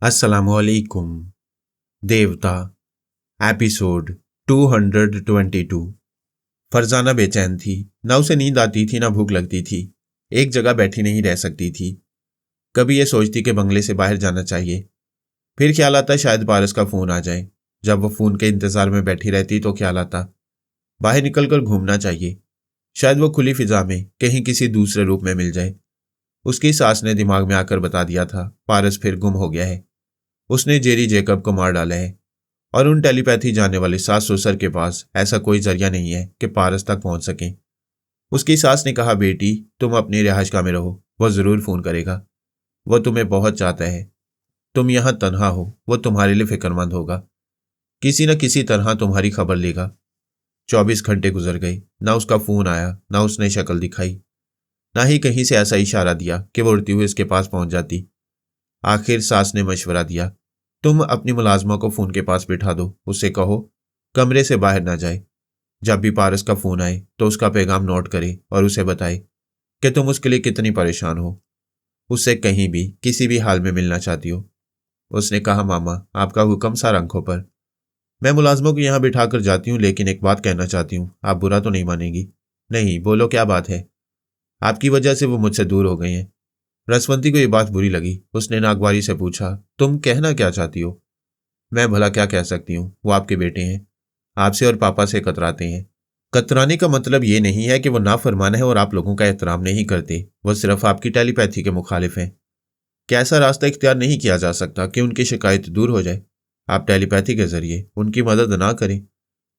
अस्सलामुअलैकुम। देवता एपिसोड 222। फरजाना बेचैन थी। ना उसे नींद आती थी, ना भूख लगती थी। एक जगह बैठी नहीं रह सकती थी। कभी ये सोचती कि बंगले से बाहर जाना चाहिए, फिर ख्याल आता शायद पारस का फ़ोन आ जाए। जब वो फ़ोन के इंतज़ार में बैठी रहती तो ख्याल आता बाहर निकलकर घूमना चाहिए, शायद वो खुली फिजा में कहीं किसी दूसरे रूप में मिल जाए। उसकी सास ने दिमाग में आकर बता दिया था पारस फिर गुम हो गया है। उसने जेरी जेकब को मार डाला है और उन टेलीपैथी जानने वाले सास ससुर के पास ऐसा कोई जरिया नहीं है कि पारस तक पहुंच सकें। उसकी सास ने कहा, बेटी तुम अपनी रिहाइशगाह में रहो, वह जरूर फोन करेगा। वह तुम्हें बहुत चाहता है। तुम यहां तन्हा हो, वह तुम्हारे लिए फिक्रमंद होगा। किसी न किसी तरह तुम्हारी खबर लेगा। 24 घंटे गुजर गए, ना उसका फोन आया, ना उसने शक्ल दिखाई, ना ही कहीं से ऐसा इशारा दिया कि वो उड़ती हुई उसके पास पहुंच जाती। आखिर सास ने मशवरा दिया, तुम अपनी मुलाजमा को फोन के पास बिठा दो, उससे कहो कमरे से बाहर ना जाए। जब भी पारस का फोन आए तो उसका पैगाम नोट करे और उसे बताए कि तुम उसके लिए कितनी परेशान हो, उससे कहीं भी किसी भी हाल में मिलना चाहती हो। उसने कहा, मामा आपका हुक्म सार आंखों पर। मैं मुलाजमों को यहां बिठा कर जाती हूँ, लेकिन एक बात कहना चाहती हूँ, आप बुरा तो नहीं मानेगी? नहीं, बोलो क्या बात है? आपकी वजह से वो मुझसे दूर हो गए हैं। रसवंती को ये बात बुरी लगी। उसने नागवारी से पूछा, तुम कहना क्या चाहती हो? मैं भला क्या कह सकती हूँ, वो आपके बेटे हैं, आपसे और पापा से कतराते हैं। कतराने का मतलब ये नहीं है कि वो नाफरमान है और आप लोगों का एहतराम नहीं करते, वो सिर्फ आपकी टेलीपैथी के मुखालिफ हैं। क्या ऐसा रास्ता इख्तियार नहीं किया जा सकता कि उनकी शिकायत दूर हो जाए? आप टेलीपैथी के जरिए उनकी मदद ना करें।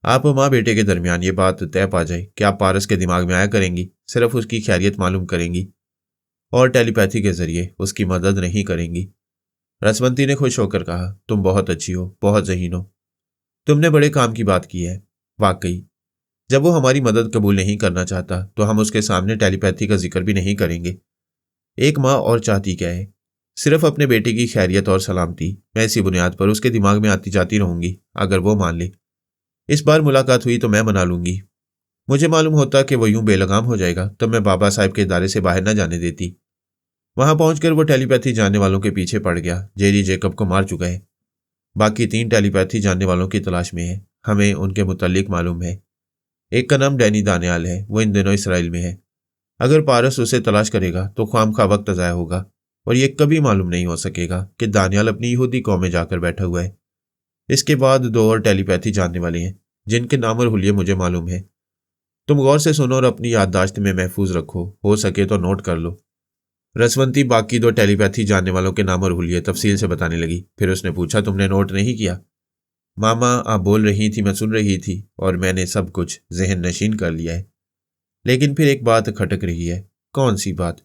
आप माँ बेटे के दरमियान ये बात तय पा जाए कि आप पारस के दिमाग में आया करेंगी, सिर्फ उसकी खैरियत मालूम करेंगी और टेलीपैथी के जरिए उसकी मदद नहीं करेंगी। रसवंती ने खुश होकर कहा, तुम बहुत अच्छी हो, बहुत ज़हीन हो। तुमने बड़े काम की बात की है। वाकई, जब वो हमारी मदद कबूल नहीं करना चाहता तो हम उसके सामने टेलीपैथी का जिक्र भी नहीं करेंगे। एक माँ और चाहती क्या है? सिर्फ अपने बेटे की खैरियत और सलामती। मैं इसी बुनियाद पर उसके दिमाग में आती जाती रहूंगी। अगर वो मान ले, इस बार मुलाकात हुई तो मैं मना लूंगी। मुझे मालूम होता कि वो यूं बेलगाम हो जाएगा तब मैं बाबा साहब के इदारे से बाहर न जाने देती। वहां पहुंचकर वो टेलीपैथी जानने वालों के पीछे पड़ गया। जेरी जेकब को मार चुका है। बाकी 3 टेलीपैथी जानने वालों की तलाश में है। हमें उनके मुतालिक मालूम है। एक का नाम डैनी दानियाल है, वो इन दिनों इसराइल में है। अगर पारस उसे तलाश करेगा तो ख्वामखा वक्त ज़ाया होगा और ये कभी मालूम नहीं हो सकेगा कि दानियाल अपनी यहूदी कौम में जाकर बैठा हुआ है। इसके बाद 2 और टेलीपैथी जानने वाले हैं जिनके नाम और हुलिये मुझे मालूम है। तुम गौर से सुनो और अपनी याददाश्त में महफूज रखो, हो सके तो नोट कर लो। रसवंती बाकी 2 टेलीपैथी जानने वालों के नाम और हुलिये तफसील से बताने लगी। फिर उसने पूछा, तुमने नोट नहीं किया? मामा आप बोल रही थी, मैं सुन रही थी और मैंने सब कुछ जहन नशीन कर लिया है। लेकिन फिर एक बात खटक रही है। कौन सी बात?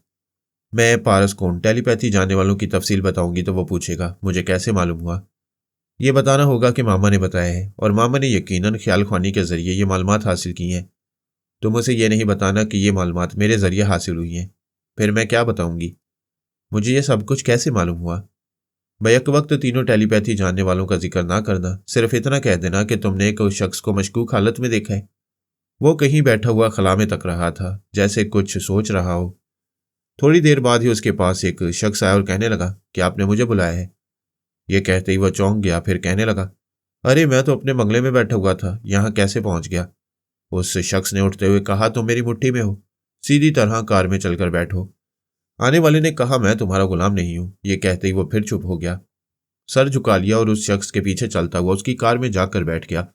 मैं पारस कौन टेलीपैथी जानने वालों की तफसील बताऊंगी तो वो पूछेगा मुझे कैसे मालूम हुआ। ये बताना होगा कि मामा ने बताया है और मामा ने यकीनन ख्याल ख्वानी के जरिए ये मालूमात हासिल की हैं। तुम उसे ये नहीं बताना कि ये मालूमात मेरे जरिए हासिल हुई हैं। फिर मैं क्या बताऊंगी? मुझे ये सब कुछ कैसे मालूम हुआ? बैक वक्त 3 टेलीपैथी जानने वालों का जिक्र ना करना, सिर्फ इतना कह देना कि तुमने एक शख्स को मशकूक हालत में देखा है। वो कहीं बैठा हुआ खला में तक रहा था, जैसे कुछ सोच रहा हो। थोड़ी देर बाद ही उसके पास एक शख्स आया और कहने लगा कि आपने मुझे बुलाया है। ये कहते ही वह चौंक गया, फिर कहने लगा, अरे मैं तो अपने बंगले में बैठा हुआ था, यहाँ कैसे पहुंच गया? उस शख्स ने उठते हुए कहा, तुम मेरी मुट्ठी में हो, सीधी तरह कार में चलकर बैठो। आने वाले ने कहा, मैं तुम्हारा गुलाम नहीं हूं। ये कहते ही वो फिर चुप हो गया, सर झुका लिया और उस शख्स के पीछे चलता हुआ उसकी कार में जाकर बैठ गया।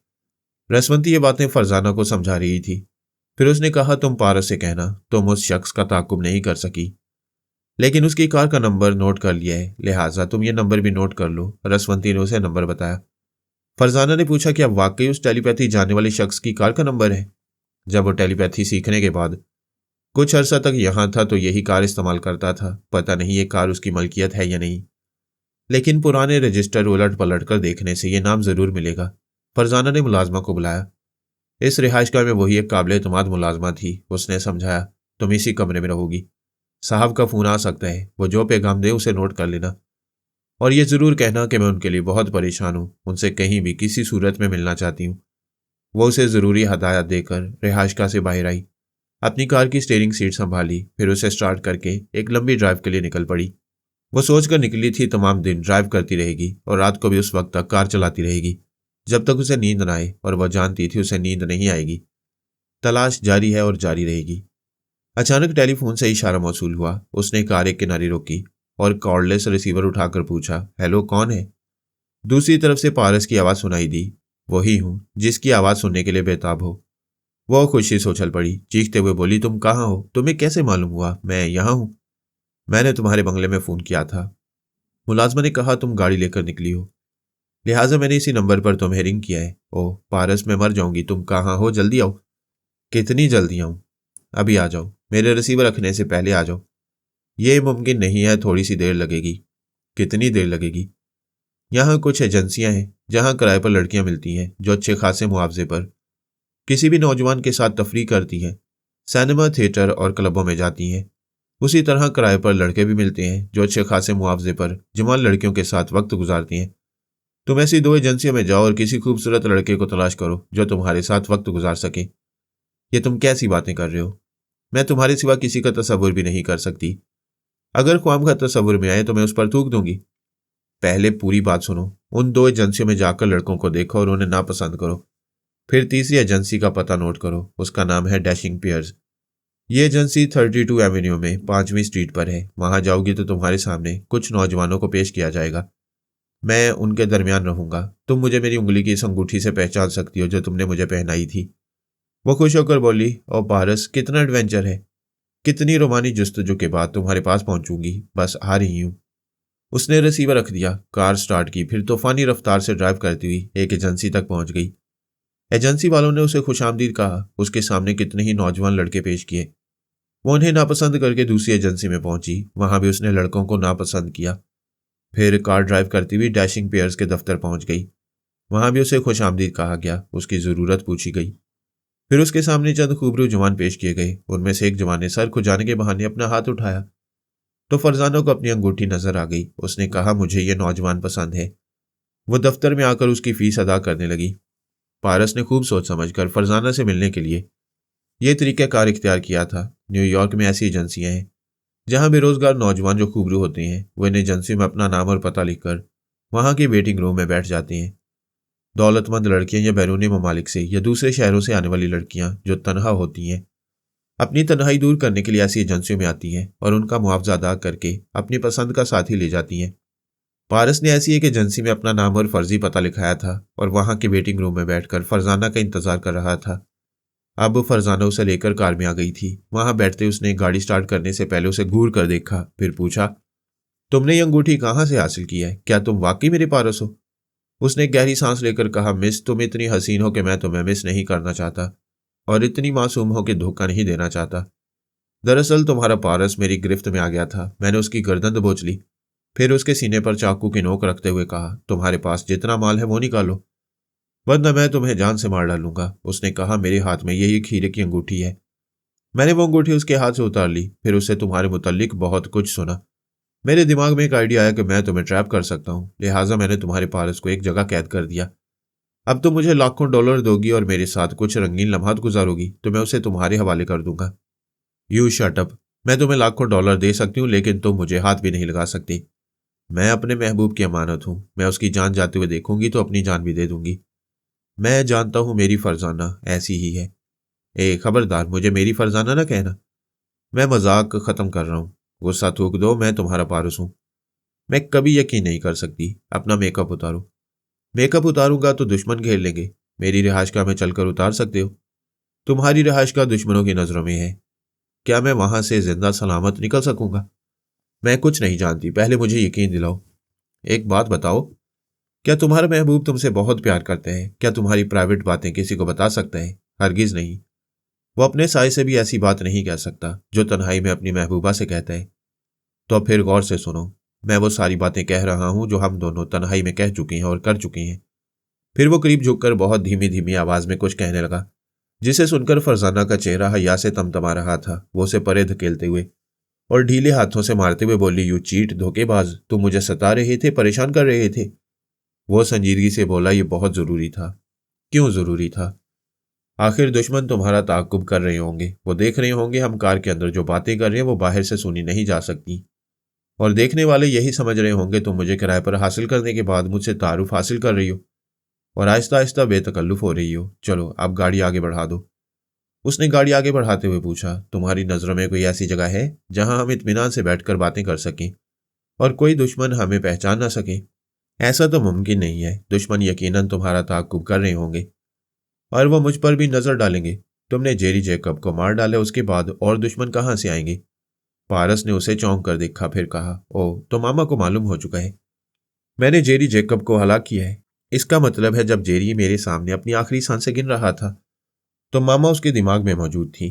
रसवंती ये बातें फरजाना को समझा रही थी। फिर उसने कहा, तुम पारस से कहना तुम उस शख्स का ताकुब नहीं कर सकी, लेकिन उसकी कार का नंबर नोट कर लिया है, लिहाजा तुम ये नंबर भी नोट कर लो। रसवंती ने उसे नंबर बताया। फरजाना ने पूछा, क्या वाकई उस टेलीपैथी जानने वाले शख्स की कार का नंबर है? जब वो टेलीपैथी सीखने के बाद कुछ अरसा तक यहां था तो यही कार इस्तेमाल करता था। पता नहीं ये कार उसकी मलकियत है या नहीं, लेकिन पुराने रजिस्टर उलट पलट कर देखने से ये नाम जरूर मिलेगा। फरजाना ने मुलाजमा को बुलाया। इस रिहाइशगाह में वही एक काबिल एतमाद मुलाजमा थी। उसने समझाया, तुम इसी कमरे में रहोगी। साहब का फोन आ सकता है, वो जो पैगाम दे उसे नोट कर लेना और ये जरूर कहना कि मैं उनके लिए बहुत परेशान हूं, उनसे कहीं भी किसी सूरत में मिलना चाहती हूँ। वो उसे जरूरी हदायत देकर रिहाइशगाह से बाहर आई, अपनी कार की स्टीयरिंग सीट संभाली, फिर उसे स्टार्ट करके एक लंबी ड्राइव के लिए निकल पड़ी। वो सोचकर निकली थी तमाम दिन ड्राइव करती रहेगी और रात को भी उस वक्त तक कार चलाती रहेगी जब तक उसे नींद न आए, और वह जानती थी उसे नींद नहीं आएगी। तलाश जारी है और जारी रहेगी। अचानक टेलीफोन से इशारा मौसूल हुआ। उसने कार एक किनारे रोकी और कॉर्डलेस रिसीवर उठाकर पूछा, हेलो, कौन है? दूसरी तरफ से पारस की आवाज सुनाई दी। वही हूं जिसकी आवाज सुनने के लिए बेताब हो। वह खुशी से उछल पड़ी, चीखते हुए बोली, तुम कहाँ हो? तुम्हें कैसे मालूम हुआ मैं यहाँ हूं? मैंने तुम्हारे बंगले में फोन किया था। मुलाजमा ने कहा, तुम गाड़ी लेकर निकली हो, लिहाजा मैंने इसी नंबर पर तुम्हें रिंग किया है। ओह पारस, मैं मर जाऊंगी। तुम कहाँ हो? जल्दी आओ। कितनी जल्दी आऊं? अभी आ जाओ, मेरे रिसीवर रखने से पहले आ जाओ। ये मुमकिन नहीं है, थोड़ी सी देर लगेगी। कितनी देर लगेगी? यहाँ कुछ एजेंसियां हैं जहाँ किराए पर लड़कियां मिलती हैं जो अच्छे खासे मुआवजे पर किसी भी नौजवान के साथ तफरीह करती हैं, सिनेमा, थिएटर और क्लबों में जाती हैं। उसी तरह किराए पर लड़के भी मिलते हैं जो अच्छे खासे मुआवजे पर जवान लड़कियों के साथ वक्त गुजारती हैं। तुम ऐसी 2 एजेंसियों में जाओ और किसी खूबसूरत लड़के को तलाश करो जो तुम्हारे साथ वक्त गुजार सके। ये तुम कैसी बातें कर रहे हो? मैं तुम्हारे सिवा किसी का तसव्वुर भी नहीं कर सकती। अगर ख्वाम का तसव्वुर में आए तो मैं उस पर थूक दूंगी। पहले पूरी बात सुनो। उन 2 एजेंसियों में जाकर लड़कों को देखो और उन्हें नापसंद करो। फिर तीसरी एजेंसी का पता नोट करो। उसका नाम है डैशिंग पियर्स। ये एजेंसी 32 एवेन्यू में 5वीं स्ट्रीट पर है। वहां जाओगी तो तुम्हारे सामने कुछ नौजवानों को पेश किया जाएगा। मैं उनके दरमियान रहूंगा। तुम मुझे मेरी उंगली की इस अंगूठी से पहचान सकती हो जो तुमने मुझे पहनाई थी। वो खुश होकर बोली, ओ पारस, कितना एडवेंचर है। कितनी रोमानी जुस्तजू के बाद तुम्हारे पास पहुंचूंगी। बस आ रही हूं। उसने रिसीवर रख दिया, कार स्टार्ट की, फिर तूफानी रफ्तार से ड्राइव करती हुई एक एजेंसी तक पहुंच गई। एजेंसी वालों ने उसे खुशामदीद कहा। उसके सामने कितने ही नौजवान लड़के पेश किए। वो उन्हें नापसंद करके दूसरी एजेंसी में पहुंची। वहां भी उसने लड़कों को नापसंद किया। फिर कार ड्राइव करती हुई डैशिंग पेयर्स के दफ्तर पहुंच गई। वहां भी उसे खुशामदीद कहा गया, उसकी जरूरत पूछी गई। फिर उसके सामने चंद खूबरू जवान पेश किए गए। उनमें से एक जवान ने सर खुजाने के बहाने अपना हाथ उठाया तो फरजाना को अपनी अंगूठी नजर आ गई। उसने कहा, मुझे ये नौजवान पसंद है। वो दफ्तर में आकर उसकी फीस अदा करने लगी। पारस ने खूब सोच समझकर फरजाना से मिलने के लिए यह तरीक़ाकार इख्तियार किया था। न्यूयॉर्क में ऐसी एजेंसियां हैं जहां बेरोजगार नौजवान जो खूबरू होते हैं वो इन एजेंसियों में अपना नाम और पता लिखकर वहां के वेटिंग रूम में बैठ जाते हैं। दौलतमंद लड़कियां या बैरूनी ममालिक से या दूसरे शहरों से आने वाली लड़कियां जो तनहा होती हैं अपनी तन्हाई दूर करने के लिए ऐसी एजेंसियों में आती हैं और उनका मुआवजा अदा करके अपनी पसंद का साथी ले जाती हैं। पारस ने ऐसी एक एजेंसी में अपना नाम और फर्जी पता लिखाया था और वहां के वेटिंग रूम में बैठकर फरजाना का इंतजार कर रहा था। अब फरजाना उसे लेकर कार में आ गई थी। वहां बैठते उसने गाड़ी स्टार्ट करने से पहले उसे घूर कर देखा, फिर पूछा, तुमने ये अंगूठी कहां से हासिल की है? क्या तुम वाकई मेरे पारस हो? उसने गहरी सांस लेकर कहा, मिस, तुम इतनी हसीन हो कि मैं तुम्हें मिस नहीं करना चाहता और इतनी मासूम हो कि धोखा नहीं देना चाहता। दरअसल तुम्हारा पारस मेरी गिरफ्त में आ गया था। मैंने उसकी गर्दन दबोच ली, फिर उसके सीने पर चाकू की नोक रखते हुए कहा, तुम्हारे पास जितना माल है वो निकालो वरना मैं तुम्हें जान से मार डालूंगा। उसने कहा, मेरे हाथ में यही खीरे की अंगूठी है। मैंने वो अंगूठी उसके हाथ से उतार ली, फिर उससे तुम्हारे मुतल्लिक बहुत कुछ सुना। मेरे दिमाग में एक आइडिया आया कि मैं तुम्हें ट्रैप कर सकता हूं, लिहाजा मैंने तुम्हारे पारस को एक जगह कैद कर दिया। अब तुम मुझे लाखों डॉलर दोगी और मेरे साथ कुछ रंगीन लम्हात गुजारोगी तो मैं उसे तुम्हारे हवाले कर दूंगा। You shut up. मैं तुम्हें लाखों डॉलर दे सकती हूँ लेकिन तुम मुझे हाथ भी नहीं लगा सकती। मैं अपने महबूब की अमानत हूं। मैं उसकी जान जाते हुए देखूंगी तो अपनी जान भी दे दूंगी। मैं जानता हूं मेरी फरजाना ऐसी ही है। खबरदार, मुझे मेरी फरजाना ना कहना। मैं मजाक खत्म कर रहा हूं। गुस्सा थूक दो, मैं तुम्हारा पारस हूं। मैं कभी यकीन नहीं कर सकती। अपना मेकअप उतारो। मेकअप उतारूंगा तो दुश्मन घेर लेंगे। मेरी रिहाइशगाह में चलकर उतार सकते हो। तुम्हारी रिहाइशगाह दुश्मनों की नजरों में है। क्या मैं वहां से जिंदा सलामत निकल सकूंगा? मैं कुछ नहीं जानती, पहले मुझे यकीन दिलाओ। एक बात बताओ, क्या तुम्हारा महबूब तुमसे बहुत प्यार करते हैं? क्या तुम्हारी प्राइवेट बातें किसी को बता सकता है? हरगिज नहीं। वो अपने साय से भी ऐसी बात नहीं कह सकता जो तन्हाई में अपनी महबूबा से कहता है। तो अब फिर गौर से सुनो। मैं वो सारी बातें कह रहा हूं जो हम दोनों तन्हाई में कह चुके हैं और कर चुके हैं। फिर वो करीब झुककर बहुत धीमी धीमी आवाज में कुछ कहने लगा जिसे सुनकर फरजाना का चेहरा हया से तमतमा रहा था। वो उसे परे धकेलते हुए और ढीले हाथों से मारते हुए बोली, यू चीट, धोखेबाज, तुम मुझे सता रहे थे, परेशान कर रहे थे। वो संजीदगी से बोला, ये बहुत जरूरी था। क्यों जरूरी था? आखिर दुश्मन तुम्हारा ताकुब कर रहे होंगे। वो देख रहे होंगे हम कार के अंदर जो बातें कर रहे हैं वो बाहर से सुनी नहीं जा सकती। और देखने वाले यही समझ रहे होंगे तुम मुझे किराए पर हासिल करने के बाद मुझसे तारुफ हासिल कर रही हो और आहिस्ता आहिस्ता बेतकल्लुफ हो रही हो। चलो अब गाड़ी आगे बढ़ा दो। उसने गाड़ी आगे बढ़ाते हुए पूछा, तुम्हारी नज़रों में कोई ऐसी जगह है जहां हम इत्मीनान से बैठकर बातें कर सकें और कोई दुश्मन हमें पहचान ना सके? ऐसा तो मुमकिन नहीं है। दुश्मन यकीनन तुम्हारा ताक़ुब कर रहे होंगे और वो मुझ पर भी नजर डालेंगे। तुमने जेरी जैकब को मार डाला, उसके बाद और दुश्मन कहां से आएंगे? पारस ने उसे चौंक कर देखा, फिर कहा, ओह, तो मामा को मालूम हो चुका है। मैंने जेरी जैकब को हलाक किया है। इसका मतलब है जब जेरी मेरे सामने अपनी आखिरी सांसें गिन रहा था तो मामा उसके दिमाग में मौजूद थी।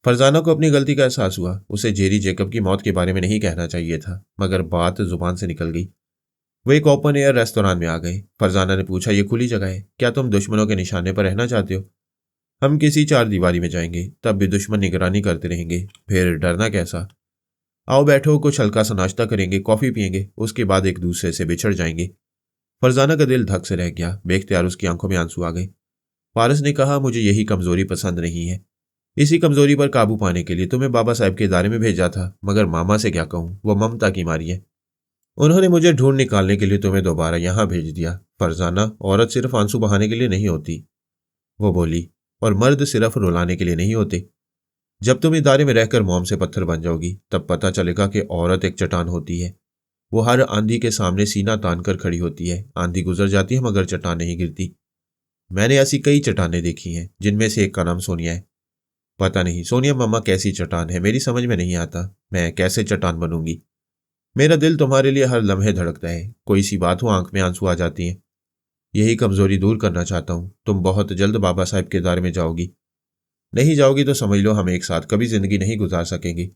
फरजाना को अपनी गलती का एहसास हुआ। उसे जेरी जैकब की मौत के बारे में नहीं कहना चाहिए था, मगर बात जुबान से निकल गई। वो एक ओपन एयर रेस्तोरां में आ गए। फरजाना ने पूछा, ये खुली जगह है, क्या तुम दुश्मनों के निशाने पर रहना चाहते हो? हम किसी चार दीवारी में जाएंगे, तब भी दुश्मन निगरानी करते रहेंगे, फिर डरना कैसा? आओ बैठो, कुछ हल्का सा नाश्ता करेंगे, कॉफी पियेंगे, उसके बाद एक दूसरे से बिछड़ जाएंगे। फरजाना का दिल धक से रह गया। बेख्तियार उसकी आंखों में आंसू आ गए। पारस ने कहा, मुझे यही कमजोरी पसंद नहीं है। इसी कमजोरी पर काबू पाने के लिए तुम्हें बाबा साहब के इदारे में भेजा था, मगर मामा से क्या कहूं, वो ममता की मारी है। उन्होंने मुझे ढूंढ निकालने के लिए तुम्हें दोबारा यहां भेज दिया। फरजाना, औरत सिर्फ आंसू बहाने के लिए नहीं होती, वो बोली, और मर्द सिर्फ रुलाने के लिए नहीं होते। जब तुम इदारे में रहकर मोम से पत्थर बन जाओगी तब पता चलेगा कि औरत एक चट्टान होती है। वो हर आंधी के सामने सीना तान कर खड़ी होती है। आंधी गुजर जाती है मगर चट्टान नहीं गिरती। मैंने ऐसी कई चट्टानें देखी हैं, जिनमें से एक का नाम सोनिया है। पता नहीं सोनिया मामा कैसी चट्टान है, मेरी समझ में नहीं आता। मैं कैसे चट्टान बनूंगी? मेरा दिल तुम्हारे लिए हर लम्हे धड़कता है। कोई सी बात हो, आंख में आंसू आ जाती हैं। यही कमजोरी दूर करना चाहता हूं। तुम बहुत जल्द बाबा साहब के इदारे में जाओगी। नहीं जाओगी तो समझ लो हम एक साथ कभी जिंदगी नहीं गुजार सकेंगे।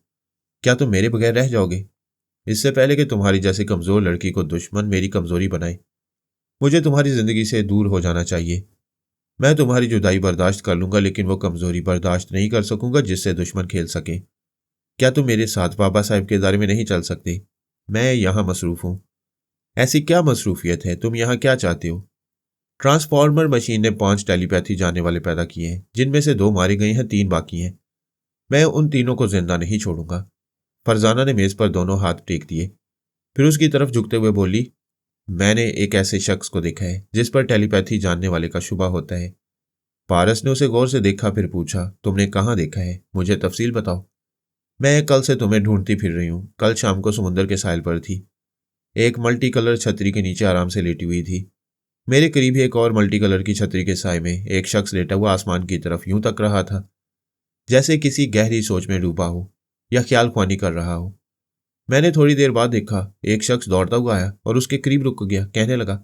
क्या तुम मेरे बगैर रह जाओगे? इससे पहले कि तुम्हारी जैसी कमजोर लड़की को दुश्मन मेरी कमजोरी बनाए, मुझे तुम्हारी जिंदगी से दूर हो जाना चाहिए। मैं तुम्हारी जुदाई बर्दाश्त कर लूंगा, लेकिन वो कमजोरी बर्दाश्त नहीं कर सकूंगा जिससे दुश्मन खेल सके। क्या तुम मेरे साथ बाबा साहब के इदारे में नहीं चल सकते? मैं यहां मसरूफ हूं। ऐसी क्या मसरूफियत है? तुम यहां क्या चाहते हो? ट्रांसफॉर्मर मशीन ने 5 टेलीपैथी जानने वाले पैदा किए हैं, जिनमें से 2 मारे गए हैं, 3 बाकी हैं। मैं उन तीनों को जिंदा नहीं छोड़ूंगा। फरजाना ने मेज पर दोनों हाथ टेक दिए, फिर उसकी तरफ झुकते हुए बोली, मैंने एक ऐसे शख्स को देखा है जिस पर टेलीपैथी जानने वाले का शुबा होता है। पारस ने उसे गौर से देखा, फिर पूछा, तुमने कहाँ देखा है? मुझे तफसील बताओ। मैं कल से तुम्हें ढूंढती फिर रही हूँ। कल शाम को समुद्र के साहिल पर थी। एक मल्टी कलर छतरी के नीचे आराम से लेटी हुई थी। मेरे करीब ही एक और मल्टी कलर की छतरी के साए में एक शख्स लेटा हुआ आसमान की तरफ यूं तक रहा था, जैसे किसी गहरी सोच में डूबा हो या ख्याल ख्वानी कर रहा हो। मैंने थोड़ी देर बाद देखा, एक शख्स दौड़ता हुआ आया और उसके करीब रुक गया। कहने लगा,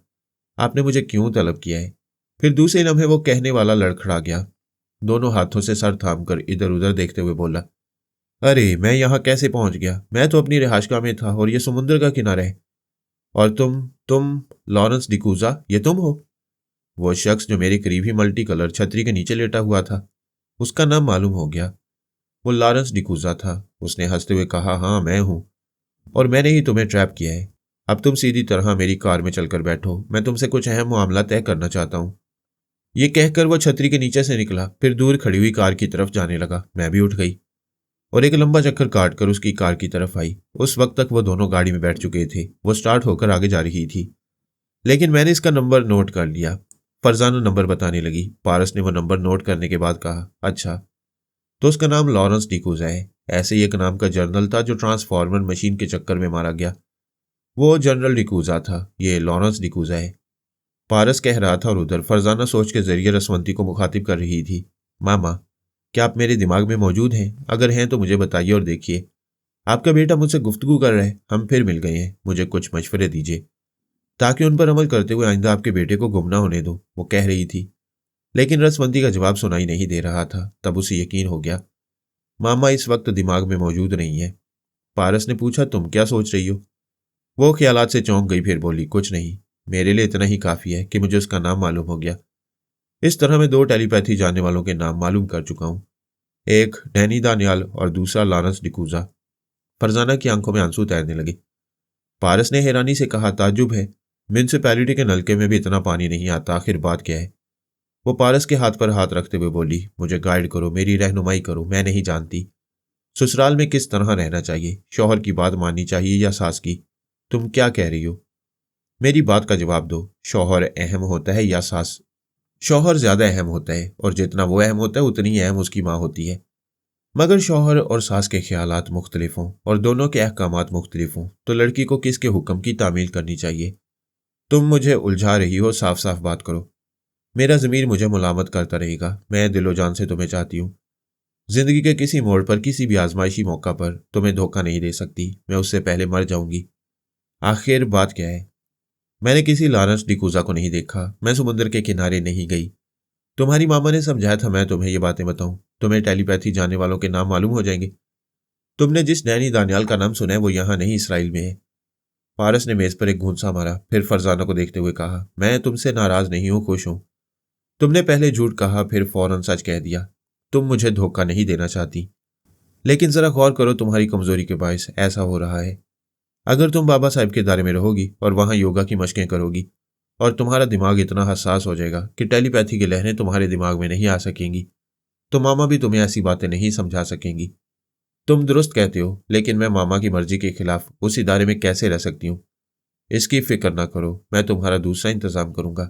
आपने मुझे क्यों तलब किया है? फिर दूसरे लम्हे वो कहने वाला लड़खड़ा गया। दोनों हाथों से सर थाम कर इधर उधर देखते हुए बोला, अरे मैं यहाँ कैसे पहुंच गया? मैं तो अपनी रिहाइशगाह में था और ये समुद्र का किनारा है। और तुम लॉरेंस डिकूजा, ये तुम हो? वो शख्स जो मेरे करीब ही मल्टी कलर छतरी के नीचे लेटा हुआ था, उसका नाम मालूम हो गया। वो लॉरेंस डिकूजा था। उसने हंसते हुए कहा, हाँ मैं हूं, और मैंने ही तुम्हें ट्रैप किया है। अब तुम सीधी तरह मेरी कार में चलकर बैठो, मैं तुमसे कुछ अहम मामला तय करना चाहता हूं। ये कहकर वो छतरी के नीचे से निकला, फिर दूर खड़ी हुई कार की तरफ जाने लगा। मैं भी उठ गई और एक लंबा चक्कर काटकर उसकी कार की तरफ आई। उस वक्त तक वो दोनों गाड़ी में बैठ चुके थे। वो स्टार्ट होकर आगे जा रही थी, लेकिन मैंने इसका नंबर नोट कर लिया। फरजाना नंबर बताने लगी। पारस ने वो नंबर नोट करने के बाद कहा, अच्छा, तो उसका नाम लॉरेंस डिकूजा है। ऐसे ही एक नाम का जर्नल था जो ट्रांसफॉर्मर मशीन के चक्कर में मारा गया। वो जनरल डिकूजा था, ये लॉरेंस डिकूजा है। पारस कह रहा था और उधर फरजाना सोच के जरिए रसवंती को मुखातिब कर रही थी। मामा, क्या आप मेरे दिमाग में मौजूद हैं? अगर हैं तो मुझे बताइए और देखिए। आपका बेटा मुझसे गुफ्तगू कर रहा है। हम फिर मिल गए हैं। मुझे कुछ मशवरे दीजिए ताकि उन पर अमल करते हुए आइंदा आपके बेटे को गुम ना होने दो, वो कह रही थी। लेकिन रसवंती का जवाब सुनाई नहीं दे रहा था। तब उसे यकीन हो गया, मामा इस वक्त दिमाग में मौजूद नहीं है। पारस ने पूछा, तुम क्या सोच रही हो? वो ख्यालात से चौंक गई, फिर बोली, कुछ नहीं, मेरे लिए इतना ही काफी है कि मुझे उसका नाम मालूम हो गया। इस तरह मैं 2 टेलीपैथी जानने वालों के नाम मालूम कर चुका हूं, एक डैनी दानियाल और दूसरा लॉरेंस डिकूजा। फरजाना की आंखों में आंसू तैरने लगे। पारस ने हैरानी से कहा, ताज्जुब है, म्यूनिसिपैलिटी के नलके में भी इतना पानी नहीं आता, आखिर बात क्या है? वो पारस के हाथ पर हाथ रखते हुए बोली, मुझे गाइड करो, मेरी रहनुमाई करो, मैं नहीं जानती। ससुराल में किस तरह रहना चाहिए, शौहर की बात माननी चाहिए या सास की? तुम क्या कह रही हो? मेरी बात का जवाब दो। शौहर अहम होता है या सास? शौहर ज्यादा अहम होता है, और जितना वो अहम होता है उतनी ही अहम उसकी माँ होती है। मगर शौहर और सास के ख्यालात मुख्तलिफ हों और दोनों के अहकामात मुख्तलिफ हों तो लड़की को किसके हुक्म की तामील करनी चाहिए? तुम मुझे उलझा रही हो, साफ साफ बात करो। मेरा ज़मीर मुझे मुलामत करता रहेगा। मैं दिलो जान से तुम्हें चाहती हूँ। जिंदगी के किसी मोड़ पर, किसी भी आजमाइशी मौका पर तुम्हें धोखा नहीं दे सकती। मैं उससे पहले मर जाऊंगी। आखिर बात क्या है? मैंने किसी लारंस डिकूजा को नहीं देखा। मैं समुद्र के किनारे नहीं गई। तुम्हारी मामा ने समझाया था मैं तुम्हें ये बातें बताऊं। तुम्हें टेलीपैथी जानने वालों के नाम मालूम हो जाएंगे। तुमने जिस डैनी दानियाल का नाम सुना है वो यहाँ नहीं, इसराइल में है। पारस ने मेज पर एक घूंसा मारा, फिर फरजाना को देखते हुए कहा, मैं तुमसे नाराज नहीं हूं, खुश हूं। तुमने पहले झूठ कहा, फिर फौरन सच कह दिया। तुम मुझे धोखा नहीं देना चाहती, लेकिन जरा गौर करो, तुम्हारी कमजोरी के बायस ऐसा हो रहा है। अगर तुम बाबा साहब के दायरे में रहोगी और वहां योगा की मशकें करोगी और तुम्हारा दिमाग इतना हसास हो जाएगा कि टेलीपैथी की लहरें तुम्हारे दिमाग में नहीं आ सकेंगी, तो मामा भी तुम्हें ऐसी बातें नहीं समझा सकेंगी। तुम दुरुस्त कहते हो, लेकिन मैं मामा की मर्जी के खिलाफ उस इदारे में कैसे रह सकती हूँ? इसकी फिक्र ना करो, मैं तुम्हारा दूसरा इंतजाम करूंगा।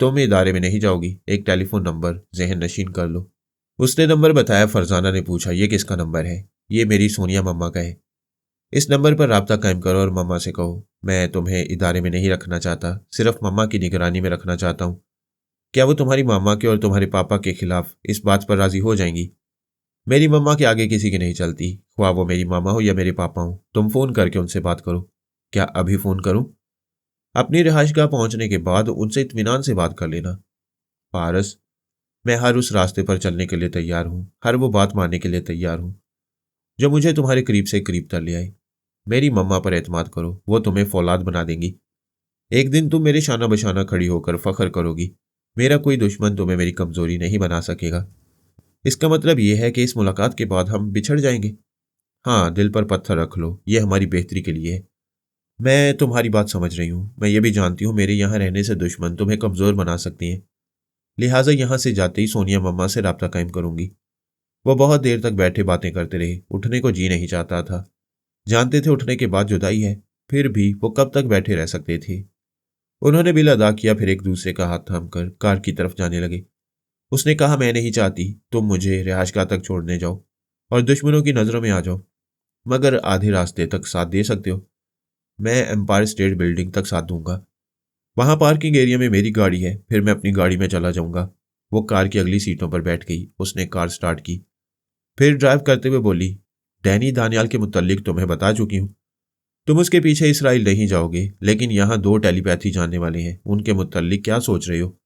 तुम इदारे में नहीं जाओगी, एक टेलीफोन नंबर जहन नशीन कर लो। उसने नंबर बताया। फरजाना ने पूछा, ये किसका नंबर है? ये मेरी सोनिया मम्मा का है। इस नंबर पर राब्ता कायम करो और मम्मा से कहो, मैं तुम्हें इदारे में नहीं रखना चाहता, सिर्फ मम्मा की निगरानी में रखना चाहता हूँ। क्या वो तुम्हारी मामा के और तुम्हारे पापा के खिलाफ इस बात पर राजी हो जाएंगी? मेरी मम्मा के आगे किसी की नहीं चलती, ख्वाह वो मेरी मामा हो या मेरे पापा हो। तुम फोन करके उनसे बात करो। क्या अभी फोन करूं? अपनी रिहाइशगाह पहुंचने के बाद उनसे इत्मीनान से बात कर लेना। पारस, मैं हर उस रास्ते पर चलने के लिए तैयार हूं, हर वो बात मानने के लिए तैयार हूं जो मुझे तुम्हारे करीब से करीब तर ले आए। मेरी मम्मा पर एतमाद करो, वो तुम्हें फौलाद बना देंगी। एक दिन तुम मेरे शाना बशाना खड़ी होकर फख्र करोगी। मेरा कोई दुश्मन तुम्हें मेरी कमजोरी नहीं बना सकेगा। इसका मतलब यह है कि इस मुलाकात के बाद हम बिछड़ जाएंगे। हाँ, दिल पर पत्थर रख लो, यह हमारी बेहतरी के लिए है। मैं तुम्हारी बात समझ रही हूँ। मैं ये भी जानती हूँ मेरे यहाँ रहने से दुश्मन तुम्हें कमजोर बना सकती हैं। लिहाजा यहाँ से जाते ही सोनिया मम्मा से राब्ता कायम करूंगी। वो बहुत देर तक बैठे बातें करते रहे। उठने को जी नहीं चाहता था। जानते थे उठने के बाद जुदाई है, फिर भी वो कब तक बैठे रह सकते थे। उन्होंने बिल अदा किया, फिर एक दूसरे का हाथ थामकर कार की तरफ जाने लगे। उसने कहा, मैं नहीं चाहती तुम मुझे रिहाइशगाह तक छोड़ने जाओ और दुश्मनों की नज़रों में आ जाओ, मगर आधे रास्ते तक साथ दे सकते हो। मैं एम्पायर स्टेट बिल्डिंग तक साथ दूंगा। वहां पार्किंग एरिया में मेरी गाड़ी है, फिर मैं अपनी गाड़ी में चला जाऊंगा। वो कार की अगली सीटों पर बैठ गई। उसने कार स्टार्ट की, फिर ड्राइव करते हुए बोली, डैनी दानियाल के मुतल्लिक तुम्हें बता चुकी हूं। तुम उसके पीछे इसराइल नहीं जाओगे, लेकिन यहाँ दो टेलीपैथी जानने वाले हैं, उनके मुतल्लिक क्या सोच रहे हो?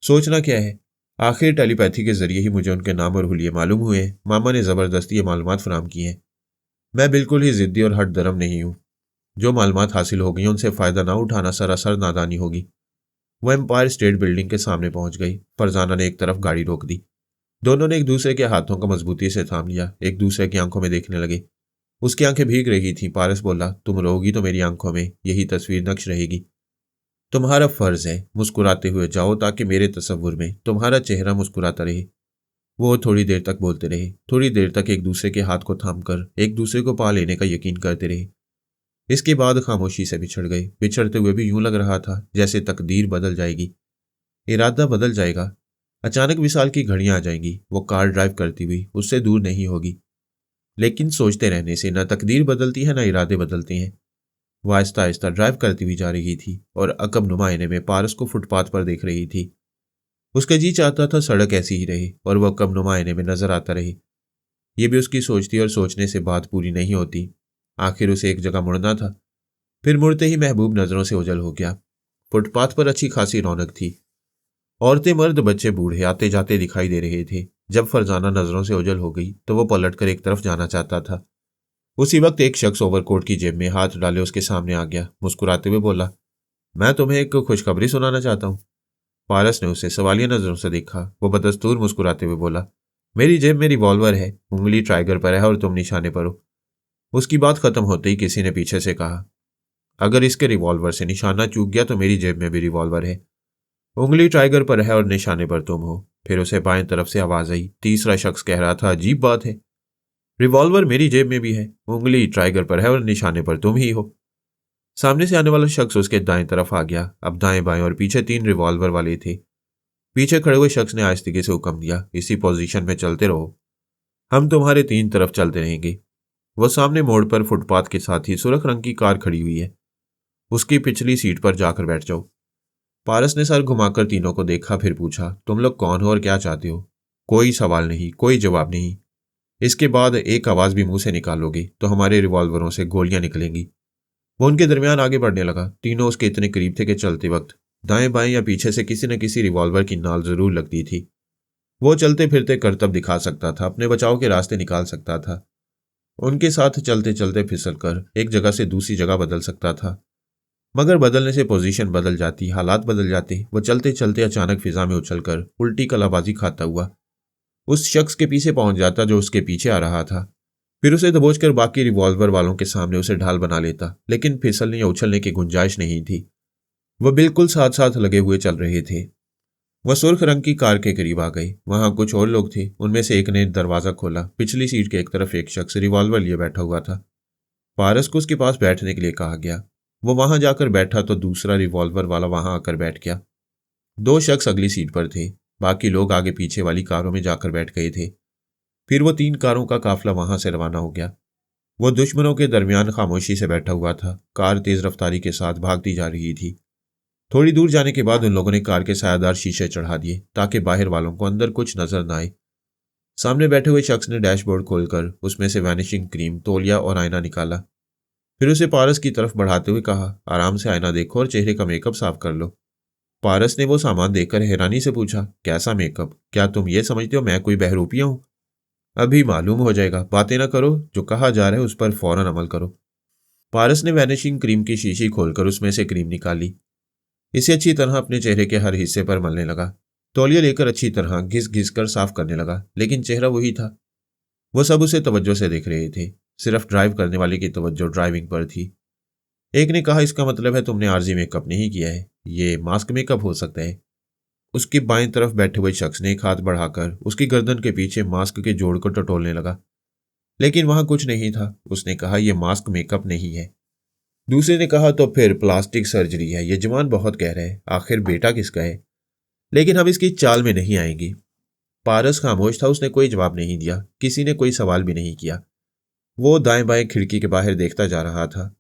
सोचना क्या है? आखिर टेलीपैथी के जरिए ही मुझे उनके नाम और हुलिये मालूम हुए हैं। मामा ने ज़बरदस्ती ये मालूमात फराम की हैं। मैं बिल्कुल ही ज़िद्दी और हट दरम नहीं हूँ। जो मालूमात हासिल हो गई उनसे फ़ायदा ना उठाना सरासर नादानी होगी। वह एम्पायर स्टेट बिल्डिंग के सामने पहुंच गई। फरजाना ने एक तरफ गाड़ी रोक दी। दोनों ने एक दूसरे के हाथों को मजबूती से थाम लिया, एक दूसरे की आंखों में देखने लगे। उसकी आंखें भीग रही थीं। पारस बोला, तुम रोगी तो मेरी आंखों में यही तस्वीर नक्श रहेगी। तुम्हारा फर्ज है मुस्कुराते हुए जाओ, ताकि मेरे तस्वुर में तुम्हारा चेहरा मुस्कुराता रहे। वो थोड़ी देर तक बोलते रहे, थोड़ी देर तक एक दूसरे के हाथ को थामकर एक दूसरे को पा लेने का यकीन करते रहे। इसके बाद खामोशी से बिछड़ गए। बिछड़ते हुए भी यूं लग रहा था जैसे तकदीर बदल जाएगी, इरादा बदल जाएगा। अचानक विशाल की घड़ियां आ जाएंगी। वो कार ड्राइव करती हुई उससे दूर नहीं होगी। लेकिन सोचते रहने से न तकदीर बदलती है, न इरादे बदलते हैं। वो आहिस्ता आहिस्ता ड्राइव करती हुई जा रही थी और अकब नुमाइने में पारस को फुटपाथ पर देख रही थी। उसका जी चाहता था सड़क ऐसी ही रहे और वह अकब नुमाइने में नजर आता रहे। ये भी उसकी सोच थी, और सोचने से बात पूरी नहीं होती। आखिर उसे एक जगह मुड़ना था। फिर मुड़ते ही महबूब नजरों से ओझल हो गया। फुटपाथ पर अच्छी खासी रौनक थी। औरतें, मर्द, बच्चे, बूढ़े आते जाते दिखाई दे रहे थे। जब फरजाना नजरों से ओझल हो गई तो वो पलटकर एक तरफ जाना चाहता था। उसी वक्त एक शख्स ओवरकोट की जेब में हाथ डाले उसके सामने आ गया। मुस्कुराते हुए बोला, मैं तुम्हें एक खुशखबरी सुनाना चाहता हूँ। पारस ने उसे सवालिया नजरों से देखा। वो बदस्तूर मुस्कुराते हुए बोला, मेरी जेब में रिवॉल्वर है, उंगली ट्राइगर पर है और तुम निशाने पर हो। उसकी बात खत्म होते ही किसी ने पीछे से कहा, अगर इसके रिवॉल्वर से निशाना चूक गया तो मेरी जेब में भी रिवॉल्वर है, उंगली टाइगर पर है और निशाने पर तुम हो। फिर उसे बाएं तरफ से आवाज आई। तीसरा शख्स कह रहा था, अजीब बात है। रिवॉल्वर मेरी जेब में भी है, उंगली ट्राइगर पर है और निशाने पर तुम ही हो। सामने से आने वाला शख्स उसके दाएं तरफ आ गया। अब दाएं बाएं और पीछे 3 रिवॉल्वर वाले थे। पीछे खड़े हुए शख्स ने आहिस्ते से हुक्म दिया, इसी पोजीशन में चलते रहो, हम तुम्हारे 3 तरफ चलते रहेंगे। वो सामने मोड़ पर फुटपाथ के साथ ही सुर्ख रंग की कार खड़ी हुई है, उसकी पिछली सीट पर जाकर बैठ जाओ। पारस ने सर घुमाकर तीनों को देखा, फिर पूछा, तुम लोग कौन हो और क्या चाहते हो? कोई सवाल नहीं, कोई जवाब नहीं। इसके बाद एक आवाज भी मुंह से निकालोगे तो हमारे रिवॉल्वरों से गोलियां निकलेंगी। वो उनके दरमियान आगे बढ़ने लगा। तीनों उसके इतने करीब थे कि चलते वक्त दाएं बाएं या पीछे से किसी न किसी रिवॉल्वर की नाल जरूर लगती थी। वो चलते फिरते करतब दिखा सकता था, अपने बचाव के रास्ते निकाल सकता था। उनके साथ चलते चलते फिसल कर एक जगह से दूसरी जगह बदल सकता था, मगर बदलने से पोजीशन बदल जाती, हालात बदल जाते। वो चलते चलते अचानक फिजा में उछलकर उल्टी कलाबाजी खाता हुआ उस शख्स के पीछे पहुंच जाता जो उसके पीछे आ रहा था। फिर उसे दबोचकर बाकी रिवॉल्वर वालों के सामने उसे ढाल बना लेता, लेकिन फिसलने या उछलने की गुंजाइश नहीं थी। वह बिल्कुल साथ साथ लगे हुए चल रहे थे। वह सुर्ख रंग की कार के करीब आ गए। वहां कुछ और लोग थे। उनमें से एक ने दरवाजा खोला। पिछली सीट के एक तरफ एक शख्स रिवॉल्वर लिए बैठा हुआ था। पारस को उसके पास बैठने के लिए कहा गया। वो वहां जाकर बैठा तो दूसरा रिवॉल्वर वाला वहां आकर बैठ गया। 2 शख्स अगली सीट पर थे, बाकी लोग आगे पीछे वाली कारों में जाकर बैठ गए थे। फिर वो 3 कारों का काफिला वहां से रवाना हो गया। वो दुश्मनों के दरमियान खामोशी से बैठा हुआ था। कार तेज रफ्तारी के साथ भागती जा रही थी। थोड़ी दूर जाने के बाद उन लोगों ने कार के सायादार शीशे चढ़ा दिए ताकि बाहर वालों को अंदर कुछ नजर न आए। सामने बैठे हुए शख्स ने डैशबोर्ड खोलकर उसमें से वैनिशिंग क्रीम, तौलिया और आईना निकाला। फिर उसे पारस की तरफ बढ़ाते हुए कहा, आराम से आईना देखो और चेहरे का मेकअप साफ कर लो। पारस ने वो सामान देखकर हैरानी से पूछा, कैसा मेकअप? क्या तुम ये समझते हो मैं कोई बहरूपिया हूं? अभी मालूम हो जाएगा, बातें ना करो, जो कहा जा रहा है उस पर फौरन अमल करो। पारस ने वैनिशिंग क्रीम की शीशी खोलकर उसमें से क्रीम निकाली। इसे अच्छी तरह अपने चेहरे के हर हिस्से पर मलने लगा। तौलिया लेकर अच्छी तरह घिस घिस कर साफ करने लगा, लेकिन चेहरा वही था। वो सब उसे तवज्जो से देख रहे थे। सिर्फ ड्राइव करने वाले की तवज्जो ड्राइविंग पर थी। एक ने कहा, इसका मतलब है तुमने आरजी मेकअप नहीं किया है, ये मास्क मेकअप हो सकता है। उसकी बाएं तरफ बैठे हुए शख्स ने एक हाथ बढ़ाकर उसकी गर्दन के पीछे मास्क के जोड़ को टटोलने लगा, लेकिन वहां कुछ नहीं था। उसने कहा, यह मास्क मेकअप नहीं है। दूसरे ने कहा, तो फिर प्लास्टिक सर्जरी है। यह जवान बहुत कह रहा है, आखिर बेटा किसका है? लेकिन हम इसकी चाल में नहीं आएंगे। पारस खामोश था, उसने कोई जवाब नहीं दिया। किसी ने कोई सवाल भी नहीं किया। वो दाएं बाएं खिड़की के बाहर देखता जा रहा था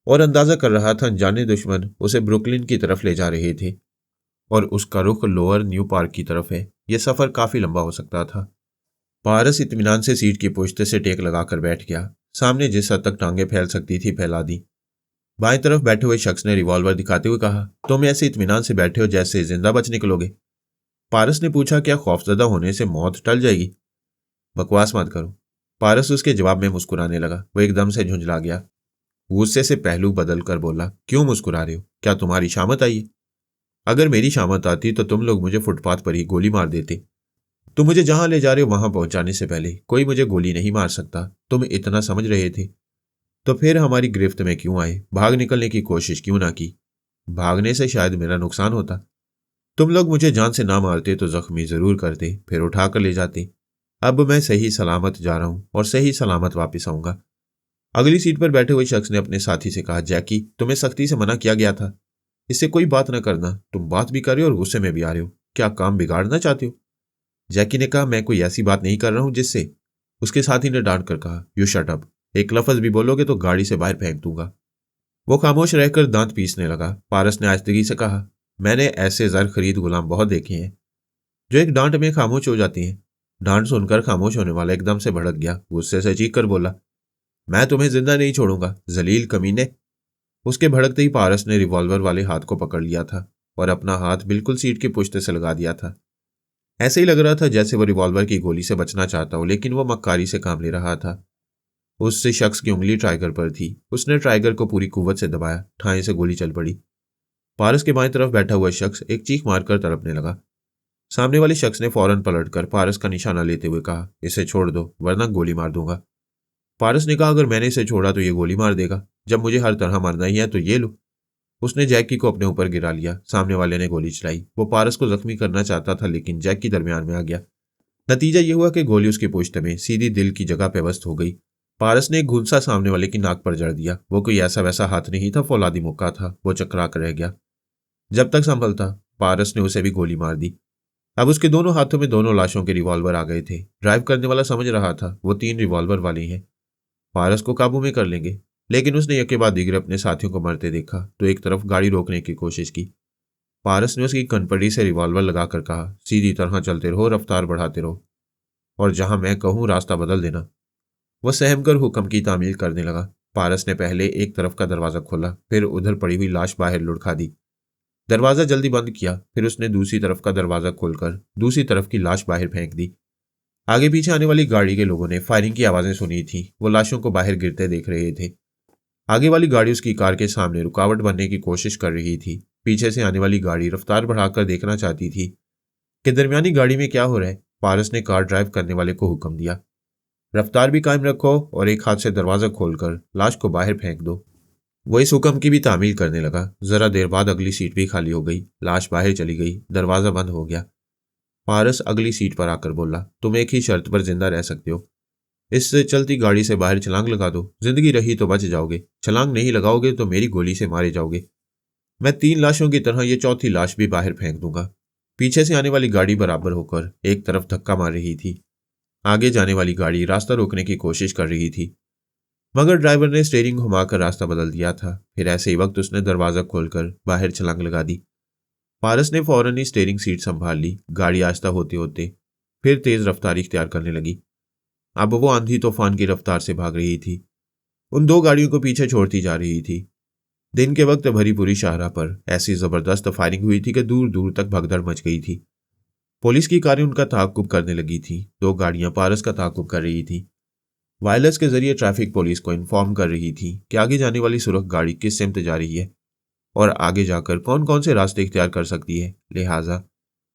और अंदाजा कर रहा था अनजाने दुश्मन उसे ब्रुकलिन की तरफ ले जा रहे थे और उसका रुख लोअर न्यू पार्क की तरफ है। यह सफर काफी लंबा हो सकता था। पारस इत्मीनान से सीट की पुश्त से टेक लगाकर बैठ गया। सामने जिस हद तक टांगे फैल सकती थी फैला दी। बाएं तरफ बैठे हुए शख्स ने रिवॉल्वर दिखाते हुए कहा, तुम ऐसे इत्मीनान से बैठे हो जैसे जिंदा बच निकलोगे। पारस ने पूछा, क्या खौफजदा होने से मौत टल जाएगी? बकवास मत करो। पारस उसके जवाब में मुस्कुराने लगा। वो एकदम से झुंझला गया। गुस्से से पहलू बदल कर बोला, क्यों मुस्कुरा रहे हो? क्या तुम्हारी शामत आई है? अगर मेरी शामत आती तो तुम लोग मुझे फुटपाथ पर ही गोली मार देते। तुम मुझे जहां ले जा रहे हो वहां पहुंचाने से पहले कोई मुझे गोली नहीं मार सकता। तुम इतना समझ रहे थे तो फिर हमारी गिरफ्त में क्यों आए? भाग निकलने की कोशिश क्यों ना की? भागने से शायद मेरा नुकसान होता। तुम लोग मुझे जान से ना मारते तो जख्मी जरूर करते, फिर उठाकर ले जाते। अब मैं सही सलामत जा रहा हूं और सही सलामत वापस आऊंगा। अगली सीट पर बैठे हुए शख्स ने अपने साथी से कहा, जैकी, तुम्हें सख्ती से मना किया गया था, इससे कोई बात ना करना। तुम बात भी कर रहे हो और गुस्से में भी आ रहे हो। क्या काम बिगाड़ना चाहते हो? जैकी ने कहा, मैं कोई ऐसी बात नहीं कर रहा हूं जिससे। उसके साथी ने डांट कर कहा, यू शट अप। एक लफ्ज भी बोलोगे तो गाड़ी से बाहर फेंक दूंगा। वो खामोश रहकर दांत पीसने लगा। पारस ने आहिस्तगी से कहा, मैंने ऐसे जर खरीद गुलाम बहुत देखे हैं जो एक डांट में खामोश हो जाती हैं। डांट सुनकर खामोश होने वाला एकदम से भड़क गया। गुस्से से चीख कर बोला, मैं तुम्हें जिंदा नहीं छोड़ूंगा, जलील कमीने। उसके भड़कते ही पारस ने रिवॉल्वर वाले हाथ को पकड़ लिया था और अपना हाथ बिल्कुल सीट के पुश्ते से लगा दिया था। ऐसे ही लग रहा था जैसे वो रिवॉल्वर की गोली से बचना चाहता हो, लेकिन वो मक्कारी से काम ले रहा था। उससे शख्स की उंगली ट्राइगर पर थी। उसने ट्राइगर को पूरी कुव्वत से दबाया। ठाई से गोली चल पड़ी। पारस के बाएं तरफ बैठा हुआ शख्स एक चीख मारकर तड़पने लगा। सामने वाले शख्स ने फौरन पलटकर पारस का निशाना लेते हुए कहा, इसे छोड़ दो वरना गोली मार दूंगा। पारस ने कहा, अगर मैंने इसे छोड़ा तो ये गोली मार देगा। जब मुझे हर तरह मरना ही है तो ये लो। उसने जैकी को अपने ऊपर गिरा लिया। सामने वाले ने गोली चलाई। वो पारस को जख्मी करना चाहता था, लेकिन जैकी दरमियान में आ गया। नतीजा ये हुआ कि गोली उसके पुश्त में सीधी दिल की जगह पे बस्त हो गई। पारस ने एक घूंसा सामने वाले की नाक पर जड़ दिया। वो कोई ऐसा वैसा हाथ नहीं था, फौलादी मुक्का था। वो चकरा कर रह गया। जब तक संभल था पारस ने उसे भी गोली मार दी। अब उसके दोनों हाथों में दोनों लाशों के रिवॉल्वर आ गए थे। ड्राइव करने वाला समझ रहा था वो 3 रिवॉल्वर वाले हैं, पारस को काबू में कर लेंगे। लेकिन उसने एक के बाद दीगर अपने साथियों को मरते देखा तो एक तरफ गाड़ी रोकने की कोशिश की। पारस ने उसकी कनपटी से रिवॉल्वर लगाकर कहा, सीधी तरह चलते रहो, रफ्तार बढ़ाते रहो, और जहां मैं कहूं रास्ता बदल देना। वह सहम कर हुक्म की तामील करने लगा। पारस ने पहले एक तरफ का दरवाजा खोला, फिर उधर पड़ी हुई लाश बाहर लुढ़का दी। दरवाजा जल्दी बंद किया, फिर उसने दूसरी तरफ का दरवाजा खोलकर दूसरी तरफ की लाश बाहर फेंक दी। आगे पीछे आने वाली गाड़ी के लोगों ने फायरिंग की आवाजें सुनी थी। वो लाशों को बाहर गिरते देख रहे थे। आगे वाली गाड़ी उसकी कार के सामने रुकावट बनने की कोशिश कर रही थी। पीछे से आने वाली गाड़ी रफ्तार बढ़ाकर देखना चाहती थी कि दरमियानी गाड़ी में क्या हो रहा है। पारस ने कार ड्राइव करने वाले को हुक्म दिया, रफ्तार भी कायम रखो और एक हाथ से दरवाजा खोलकर लाश को बाहर फेंक दो। वो इस हुक्म की भी तामील करने लगा। जरा देर बाद अगली सीट भी खाली हो गई। लाश बाहर चली गई, दरवाजा बंद हो गया। पारस अगली सीट पर आकर बोला, तुम एक ही शर्त पर जिंदा रह सकते हो। इस चलती गाड़ी से बाहर छलांग लगा दो। जिंदगी रही तो बच जाओगे, छलांग नहीं लगाओगे तो मेरी गोली से मारे जाओगे। मैं 3 लाशों की तरह ये चौथी लाश भी बाहर फेंक दूंगा। पीछे से आने वाली गाड़ी बराबर होकर एक तरफ धक्का मार रही थी। आगे जाने वाली गाड़ी रास्ता रोकने की कोशिश कर रही थी, मगर ड्राइवर ने स्टीयरिंग घुमाकर रास्ता बदल दिया था। फिर ऐसे ही वक्त उसने दरवाजा खोलकर बाहर छलांग लगा दी। पारस ने फौरन ही स्टीयरिंग सीट संभाल ली। गाड़ी आहिस्ता होते होते फिर तेज रफ्तार इख्तियार करने लगी। अब वो आंधी तूफान की रफ्तार से भाग रही थी। उन 2 गाड़ियों को पीछे छोड़ती जा रही थी। दिन के वक्त भरी पूरी शाहराह पर ऐसी जबरदस्त फायरिंग हुई थी कि दूर दूर तक भगदड़ मच गई थी। पुलिस की कारें उनका ताकुब करने लगी थी। 2 गाड़ियां पारस का ताकुब कर रही थी। वायरलेस के जरिए ट्रैफिक पुलिस को इन्फॉर्म कर रही थी कि आगे जाने वाली सुरख गाड़ी किस सिमत जा रही है और आगे जाकर कौन कौन से रास्ते इख्तियार कर सकती है, लिहाजा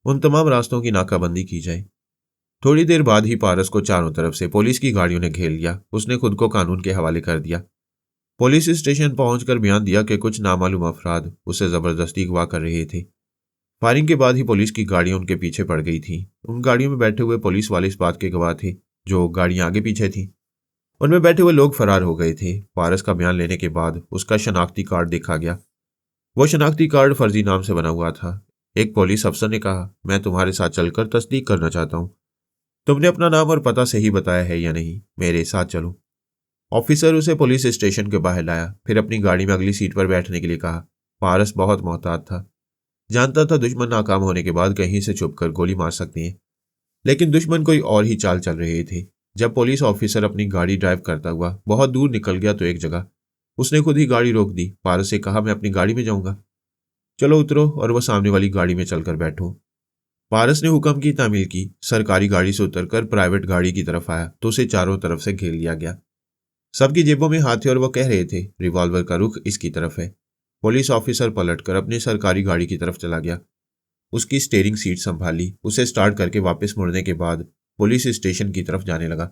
उन तमाम रास्तों की नाकाबंदी की जाए। थोड़ी देर बाद ही पारस को चारों तरफ से पुलिस की गाड़ियों ने घेर लिया। उसने खुद को कानून के हवाले कर दिया। पुलिस स्टेशन पहुंचकर बयान दिया कि कुछ नामालूम अफराद उसे जबरदस्ती अगवा कर रहे थे। फायरिंग के बाद ही पुलिस की गाड़ियां उनके पीछे पड़ गई थी। उन गाड़ियों में बैठे हुए पुलिस वाले इस बात के गवाह थे। जो गाड़ियां आगे पीछे थी उनमें बैठे हुए लोग फरार हो गए थे। पारस का बयान लेने के बाद उसका शनाख्ती कार्ड देखा गया। वो शनाख्ती कार्ड फर्जी नाम से बना हुआ था। एक पुलिस अफसर ने कहा, मैं तुम्हारे साथ चलकर तस्दीक करना चाहता हूं। तुमने अपना नाम और पता सही बताया है या नहीं? मेरे साथ चलो। ऑफिसर उसे पुलिस स्टेशन के बाहर लाया, फिर अपनी गाड़ी में अगली सीट पर बैठने के लिए कहा। पारस बहुत मोहतात था। जानता था दुश्मन नाकाम होने के बाद कहीं से छुपकर गोली मार सकते हैं, लेकिन दुश्मन कोई और ही चाल चल रहे थे। जब पुलिस ऑफिसर अपनी गाड़ी ड्राइव करता हुआ बहुत दूर निकल गया तो एक जगह उसने खुद ही गाड़ी रोक दी। पारस से कहा, मैं अपनी गाड़ी में जाऊंगा, चलो उतरो और वह सामने वाली गाड़ी में चलकर बैठो। पारस ने हुक्म की तामील की। सरकारी गाड़ी से उतरकर प्राइवेट गाड़ी की तरफ आया तो उसे चारों तरफ से घेर लिया गया। सबकी जेबों में हाथ थे और वह कह रहे थे, रिवॉल्वर का रुख इसकी तरफ है। पुलिस ऑफिसर पलटकर अपनी सरकारी गाड़ी की तरफ चला गया। उसकी स्टीयरिंग सीट संभाली। उसे स्टार्ट करके वापस मुड़ने के बाद पुलिस स्टेशन की तरफ जाने लगा।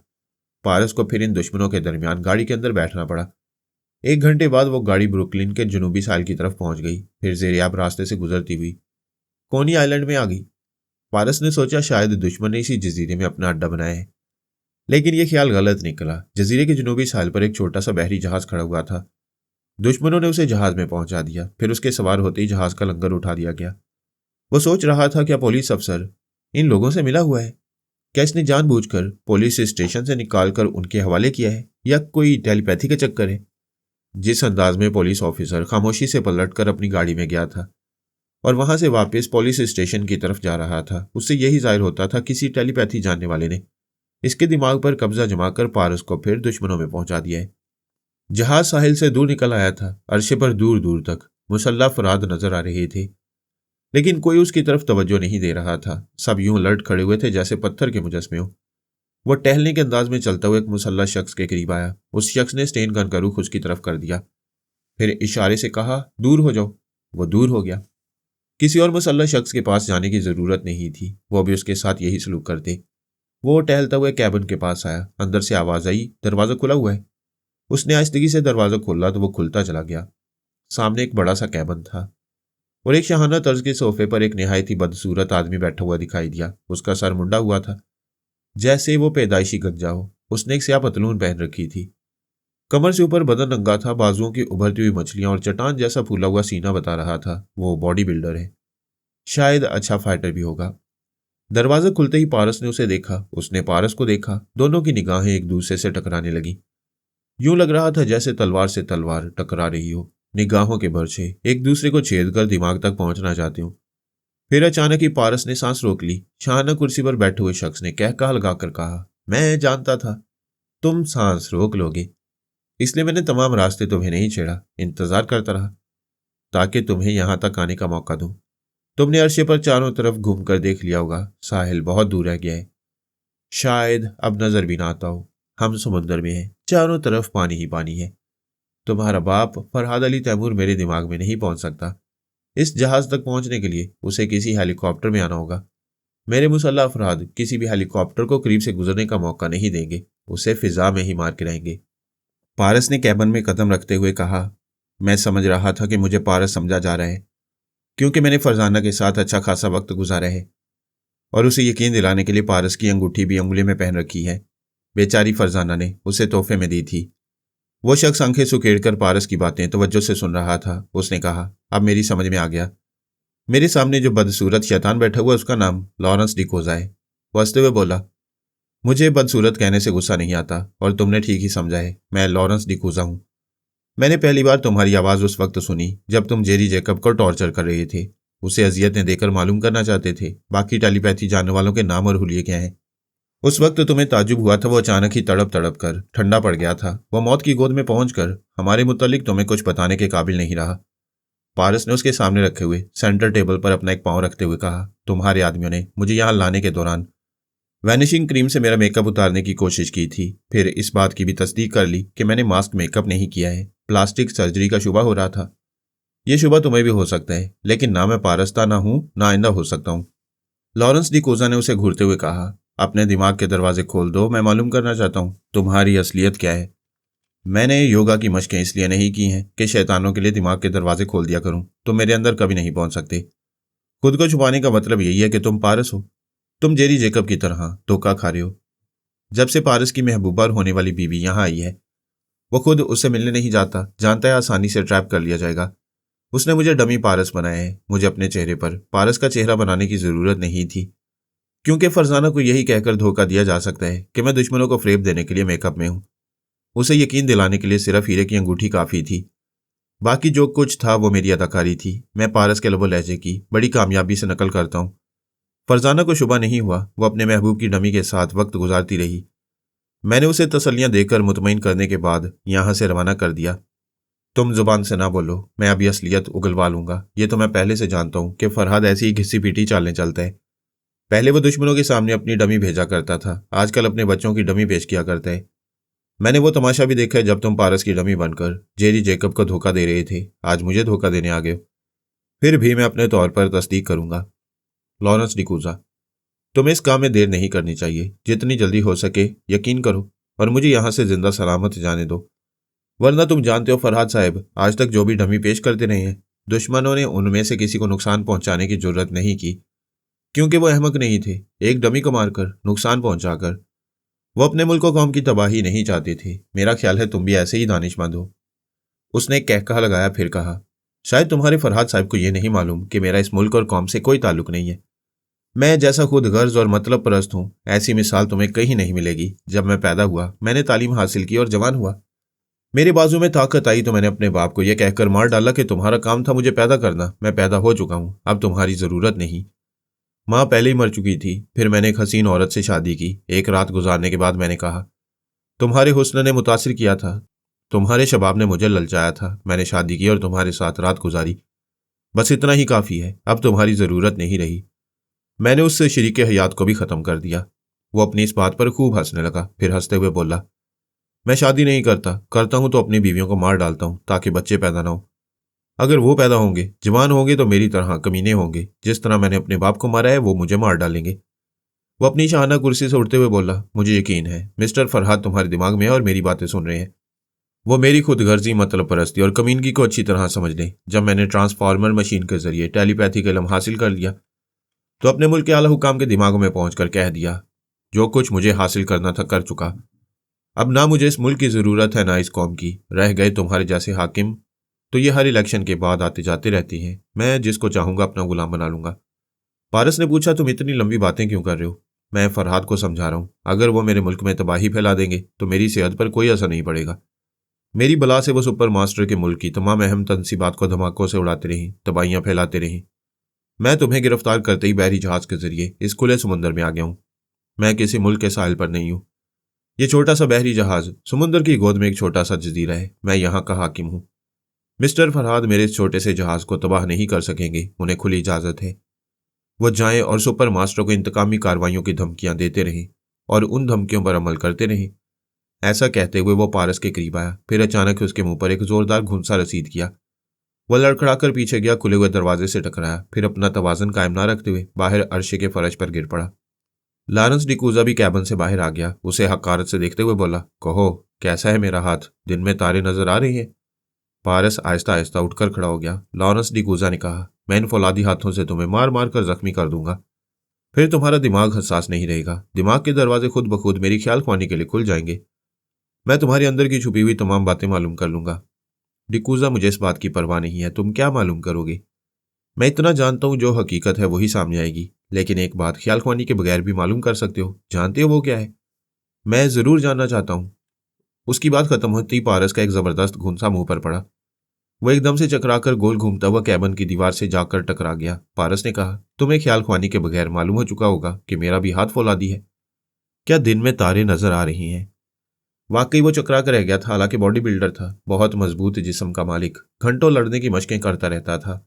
पारस को फिर इन दुश्मनों के दरमियान गाड़ी के अंदर बैठना पड़ा। 1 घंटे बाद वो गाड़ी ब्रुकलिन के जुनूबी साहिल की तरफ पहुंच गई, फिर जेरियाब रास्ते से गुजरती हुई कोनी आइलैंड में आ गई। पारस ने सोचा शायद दुश्मन ने इसी जजीरे में अपना अड्डा बनाया है, लेकिन यह ख्याल गलत निकला। जजीरे के जुनूबी साहिल पर एक छोटा सा बहरी जहाज खड़ा हुआ था। दुश्मनों ने उसे जहाज में पहुंचा दिया, फिर उसके सवार होते ही जहाज का लंगर उठा दिया गया। वो सोच रहा था, क्या पुलिस अफसर इन लोगों से मिला हुआ है? क्या इसने जानबूझकर पुलिस स्टेशन से निकालकर उनके हवाले किया है, या कोई टेलीपैथी का चक्कर है? जिस अंदाज में पुलिस ऑफिसर खामोशी से पलटकर अपनी गाड़ी में गया था और वहां से वापस पुलिस स्टेशन की तरफ जा रहा था, उससे यही जाहिर होता था किसी टेलीपैथी जानने वाले ने इसके दिमाग पर कब्जा जमाकर पारस को फिर दुश्मनों में पहुंचा दिया है। जहाज साहिल से दूर निकल आया था। अर्शे पर दूर दूर तक मुसल्लह अफराद नजर आ रहे थे, लेकिन कोई उसकी तरफ तवज्जो नहीं दे रहा था। सब यूं अलर्ट खड़े हुए थे जैसे पत्थर के मुजस्मे हो। वह टहलने के अंदाज में चलता हुआ एक मुसल्लह शख्स के करीब आया। उस शख्स ने स्टेन गन का रुख उसकी तरफ कर दिया, फिर इशारे से कहा, दूर हो जाओ। वो दूर हो गया। किसी और मुसल्लह शख्स के पास जाने की जरूरत नहीं थी, वो भी उसके साथ यही सलूक करते। वो टहलता हुआ कैबिन के पास आया। अंदर से आवाज आई, दरवाजा खुला हुआ है। उसने आहिस्तगी से दरवाजा खोला तो वो खुलता चला गया। सामने एक बड़ा सा कैबिन था और एक शाहाना तर्ज के सोफे पर एक निहायत ही बदसूरत आदमी बैठा हुआ दिखाई दिया। उसका सर मुंडा हुआ था। जैसे वो पैदाइशी गंजा हो। उसने एक स्याह पतलून पहन रखी थी, कमर से ऊपर बदन नंगा था, बाजुओं की उभरती हुई मछलियां और चट्टान जैसा फूला हुआ सीना बता रहा था वो बॉडी बिल्डर है, शायद अच्छा फाइटर भी होगा। दरवाजा खुलते ही पारस ने उसे देखा, उसने पारस को देखा। दोनों की निगाहें एक दूसरे से टकराने लगी। यूं लग रहा था जैसे तलवार से तलवार टकरा रही हो। निगाहों के बरछे एक दूसरे को छेद कर दिमाग तक पहुंचना चाहते हो। फिर अचानक ही पारस ने सांस रोक ली। शाहाना कुर्सी पर बैठे हुए शख्स ने कहकहा लगाकर कहा, मैं जानता था तुम सांस रोक लोगे, इसलिए मैंने तमाम रास्ते तुम्हें नहीं छेड़ा, इंतजार करता रहा ताकि तुम्हें यहां तक आने का मौका दूं। तुमने अर्शे पर चारों तरफ घूमकर देख लिया होगा, साहिल बहुत दूर रह गया है, शायद अब नजर भी ना आता हो। हम समुद्र में हैं, चारों तरफ पानी ही पानी है। तुम्हारा बाप फरहाद अली तैमूर मेरे दिमाग में नहीं पहुंच सकता। इस जहाज तक पहुंचने के लिए उसे किसी हेलीकॉप्टर में आना होगा। मेरे मुसल्लह अफराद किसी भी हेलीकॉप्टर को करीब से गुजरने का मौका नहीं देंगे, उसे फिजा में ही मार के रहेंगे। पारस ने कैबिन में कदम रखते हुए कहा, मैं समझ रहा था कि मुझे पारस समझा जा रहा है, क्योंकि मैंने फरजाना के साथ अच्छा खासा वक्त गुजारा है और उसे यकीन दिलाने के लिए पारस की अंगूठी भी अंगुली में पहन रखी है। बेचारी फरजाना ने उसे तोहफे में दी थी। वो शख्स आंखें सुखेड़कर पारस की बातें तवज्जो से सुन रहा था। उसने कहा, अब मेरी समझ में आ गया। मेरे सामने जो बदसूरत शैतान बैठा हुआ उसका नाम लॉरेंस डिकोजा है। वो हंसते हुए बोला, मुझे बदसूरत कहने से गुस्सा नहीं आता और तुमने ठीक ही समझा है, मैं लॉरेंस डिकोजा हूं। मैंने पहली बार तुम्हारी आवाज़ उस वक्त सुनी जब तुम जेरी जैकब को टॉर्चर कर रहे थे, उसे अजियतें देकर मालूम करना चाहते थे बाकी टेलीपैथी जानने वालों के नाम और हुलिये क्या हैं। उस वक्त तुम्हें ताजुब हुआ था, वो अचानक ही तड़प तड़प कर ठंडा पड़ गया था। वो मौत की गोद में पहुंचकर हमारे मुतालिक तुम्हें कुछ बताने के काबिल नहीं रहा। पारस ने उसके सामने रखे हुए सेंटर टेबल पर अपना एक पांव रखते हुए कहा, तुम्हारे आदमियों ने मुझे यहां लाने के दौरान वैनिशिंग क्रीम से मेरा मेकअप उतारने की कोशिश की थी, फिर इस बात की भी तस्दीक कर ली कि मैंने मास्क मेकअप नहीं किया है। प्लास्टिक सर्जरी का शुबा हो रहा था। यह शुबा तुम्हें भी हो सकता है, लेकिन ना मैं पारस्ता ना हूं ना आइंदा हो सकता हूं। लॉरेंस डिकोजा ने उसे घूरते हुए कहा, अपने दिमाग के दरवाजे खोल दो, मैं मालूम करना चाहता हूं तुम्हारी असलियत क्या है। मैंने योगा की मशकें इसलिए नहीं की हैं कि शैतानों के लिए दिमाग के दरवाजे खोल दिया करूं। तुम मेरे अंदर कभी नहीं पहुंच सकते। खुद को छुपाने का मतलब यही है कि तुम पारस हो। तुम जेरी जेकब की तरह धोखा खा रहे हो। जब से पारस की महबूबा होने वाली बीवी यहां आई है, वो खुद उससे मिलने नहीं जाता, जानता है आसानी से ट्रैप कर लिया जाएगा। उसने मुझे डमी पारस बनाया है। मुझे अपने चेहरे पर पारस का चेहरा बनाने की जरूरत नहीं थी, क्योंकि फरजाना को यही कहकर धोखा दिया जा सकता है कि मैं दुश्मनों को फ्रेब देने के लिए मेकअप में हूं। उसे यकीन दिलाने के लिए सिर्फ हीरे की अंगूठी काफी थी। बाकी जो कुछ था वो मेरी अदाकारी थी। मैं पारस के लबो लहजे की बड़ी कामयाबी से नकल करता हूं। फरजाना को शुबा नहीं हुआ, वो अपने महबूब की डमी के साथ वक्त गुजारती रही। मैंने उसे तसल्लियां देकर मुतमईन करने के बाद यहां से रवाना कर दिया। तुम जुबान से ना बोलो, मैं अभी असलियत उगलवा लूंगा। ये तो मैं पहले से जानता हूं कि फरहाद ऐसी ही घिसी पीटी चालने चलता है। पहले वो दुश्मनों के सामने अपनी डमी भेजा करता था, आजकल अपने बच्चों की डमी पेश किया करता है। मैंने वो तमाशा भी देखा है जब तुम पारस की डमी बनकर जेरी जैकब को धोखा दे रहे थे। आज मुझे धोखा देने आ गए। फिर भी मैं अपने तौर पर तस्दीक करूंगा। लॉरेंस डिकोजा, तुम्हें इस काम में देर नहीं करनी चाहिए। जितनी जल्दी हो सके यकीन करो और मुझे यहां से जिंदा सलामत जाने दो, वरना तुम जानते हो फरहाद साहब आज तक जो भी डमी पेश करते रहे हैं, दुश्मनों ने उनमें से किसी को नुकसान पहुंचाने की जरूरत नहीं की, क्योंकि वो अहमक नहीं थे। एक डमी को मारकर नुकसान पहुंचाकर वो अपने मुल्क कौम की तबाही नहीं चाहते थे। मेरा ख्याल है तुम भी ऐसे ही दानिशमंद हो। उसने एक कहकहा लगाया, फिर कहा, शायद तुम्हारे फरहाद साहब को यह नहीं मालूम कि मेरा इस मुल्क और कौम से कोई ताल्लुक नहीं है। मैं जैसा खुद गर्ज और मतलब परस्त हूं, ऐसी मिसाल तुम्हें कहीं नहीं मिलेगी। जब मैं पैदा हुआ मैंने तालीम हासिल की और जवान हुआ। मेरे बाजू में ताकत आई तो मैंने अपने बाप को यह कहकर मार डाला कि तुम्हारा काम था मुझे पैदा करना। मैं पैदा हो चुका हूं, अब तुम्हारी जरूरत नहीं। माँ पहले ही मर चुकी थी। फिर मैंने एक हसीन औरत से शादी की। एक रात गुजारने के बाद मैंने कहा, तुम्हारे हुस्न ने मुतासिर किया था, तुम्हारे शबाब ने मुझे ललचाया था। मैंने शादी की और तुम्हारे साथ रात गुजारी। बस इतना ही काफी है, अब तुम्हारी जरूरत नहीं रही। मैंने उससे शरीके हयात को भी खत्म कर दिया। वो अपनी इस बात पर खूब हंसने लगा, फिर हंसते हुए बोला, मैं शादी नहीं करता हूं तो अपनी बीवियों को मार डालता हूं ताकि बच्चे पैदा ना हो। अगर वो पैदा होंगे, जवान होंगे तो मेरी तरह कमीने होंगे। जिस तरह मैंने अपने बाप को मारा है वो मुझे मार डालेंगे। वो अपनी शाहाना कुर्सी से उठते हुए बोला, मुझे यकीन है मिस्टर फरहाद तुम्हारे दिमाग में है और मेरी बातें सुन रहे हैं। वो मेरी खुदगर्जी, मतलब परस्ती और कमीनगी को अच्छी तरह समझ लें। जब मैंने ट्रांसफार्मर मशीन के जरिए टेलीपैथी का इल्म हासिल कर लिया तो अपने मुल्क के आला हुकाम के दिमागों में पहुंचकर कह दिया, जो कुछ मुझे हासिल करना था कर चुका। अब ना मुझे इस मुल्क की ज़रूरत है ना इस कौम की। रह गए तुम्हारे जैसे हाकिम, तो ये हर इलेक्शन के बाद आते जाते रहती हैं। मैं जिसको चाहूँगा अपना गुलाम बना लूँगा। पारस ने पूछा, तुम इतनी लंबी बातें क्यों कर रहे हो? मैं फरहाद को समझा रहा हूँ। अगर वो मेरे मुल्क में तबाही फैला देंगे तो मेरी सेहत पर कोई असर नहीं पड़ेगा। मेरी बला से वो सुपर मास्टर के मुल्क की तमाम अहम तनसीबात को धमाकों से उड़ाते रहीं, तबाहियाँ फैलाते रहीं। मैं तुम्हें गिरफ्तार करते ही बहरी जहाज के जरिए इस खुले समुद्र में आ गया हूँ। मैं किसी मुल्क के साहिल पर नहीं हूँ। ये छोटा सा बहरी जहाज समुद्र की गोद में एक छोटा सा जजीरा है। मैं यहाँ का हाकिम हूँ। मिस्टर फरहाद मेरे इस छोटे से जहाज को तबाह नहीं कर सकेंगे। उन्हें खुली इजाजत है। वो जाएं और सुपर मास्टर को इंतकामी कार्रवाइयों की धमकियां देते रहें और उन धमकियों पर अमल करते रहें। ऐसा कहते हुए वो पारस के करीब आया। फिर अचानक उसके मुंह पर एक जोरदार घुंसा रसीद किया। वह लड़खड़ाकर पीछे गया, खुले हुए दरवाजे से टकराया, फिर अपना तवाजन कायम ना रखते हुए बाहर अर्शे के फर्श पर गिर पड़ा। लॉरेंस डिकूजा भी कैबिन से बाहर आ गया। उसे हकारत से देखते हुए बोला, कहो, कैसा है मेरा हाथ? दिन में तारे नजर आ रहे हैं? पारस आहिस्ता आहिस्ता उठकर खड़ा हो गया। लॉरेंस डिकूजा ने कहा, मैं इन फौलादी हाथों से तुम्हें मार मार कर जख्मी कर दूंगा। फिर तुम्हारा दिमाग हसास नहीं रहेगा। दिमाग के दरवाजे खुद ब खुद मेरी ख्याल ख्वानी के लिए खुल जाएंगे। मैं तुम्हारे अंदर की छुपी हुई तमाम बातें मालूम कर लूंगा। डिकूजा, मुझे इस बात की परवाह नहीं है। तुम क्या मालूम करोगे? मैं इतना जानता हूं जो हकीकत है वही सामने आएगी। लेकिन एक बात ख्याल ख्वानी के बगैर भी मालूम कर सकते हो। जानते हो वो क्या है? मैं जरूर जानना चाहता हूं। उसकी बात खत्म होती पारस का एक जबरदस्त घूंसा मुंह पर पड़ा। वो एकदम से चकराकर गोल घूमता हुआ कैबिन की दीवार से जाकर टकरा गया। पारस ने कहा, तुम्हें ख्याल ख्वानी के बगैर मालूम हो चुका होगा कि मेरा भी हाथ फौलादी है। क्या दिन में तारे नजर आ रही हैं? वाकई वो चकरा कर रह गया था। हालांकि बॉडी बिल्डर था, बहुत मजबूत जिस्म का मालिक, घंटों लड़ने की मशकें करता रहता था।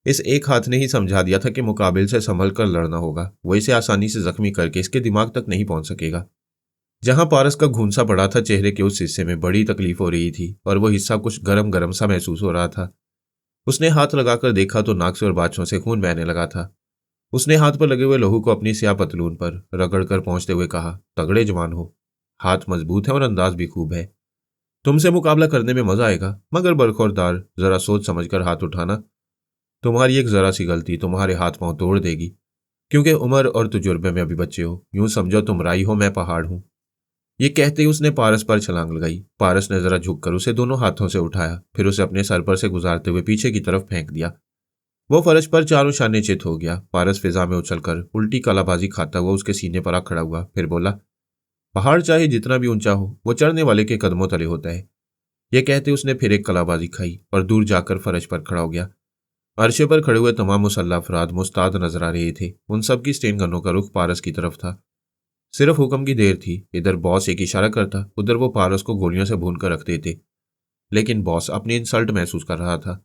इस एक हाथ ने ही समझा दिया था कि मुकाबिल से संभल कर लड़ना होगा। वो इसे आसानी से जख्मी करके इसके दिमाग तक नहीं पहुंच सकेगा। जहां पारस का घूंसा पड़ा था, चेहरे के उस हिस्से में बड़ी तकलीफ हो रही थी और वो हिस्सा कुछ गरम गरम सा महसूस हो रहा था। उसने हाथ लगाकर देखा तो नाक से और बाछों से खून बहने लगा था। उसने हाथ पर लगे हुए लोहू को अपनी स्याह पतलून पर रगड़कर पहुंचते हुए कहा, तगड़े जवान हो, हाथ मजबूत है और अंदाज भी खूब है। तुमसे मुकाबला करने में मजा आएगा, मगर बरखौरदार, जरा सोच समझकर हाथ उठाना। तुम्हारी एक जरा सी गलती तुम्हारे हाथ पांव तोड़ देगी। क्योंकि उम्र और तजुर्बे में अभी बच्चे हो। यूं समझो तुम राई हो, मैं पहाड़ हूं। ये कहते ही उसने पारस पर छलांग लगाई। पारस ने जरा झुककर उसे दोनों हाथों से उठाया, फिर उसे अपने सर पर से गुजारते हुए पीछे की तरफ फेंक दिया। वो फर्श पर चारों शाने चित हो गया। पारस फिजा में उछलकर उल्टी कलाबाजी खाता हुआ उसके सीने पर आ खड़ा हुआ, फिर बोला, पहाड़ चाहे जितना भी ऊंचा हो, वो चढ़ने वाले के कदमों तले होता है। यह कहते उसने फिर एक कलाबाजी खाई और दूर जाकर फर्श पर खड़ा हो गया। अर्शे पर खड़े हुए तमाम मुसल्लह अफराद मुस्ताद नजर आ रहे थे। उन सब की स्टेन गनों का रुख पारस की तरफ था। सिर्फ हुक्म की देर थी। इधर बॉस एक इशारा करता, उधर वो पारस को गोलियों से भून कर रख देते। लेकिन बॉस अपनी इंसल्ट महसूस कर रहा था।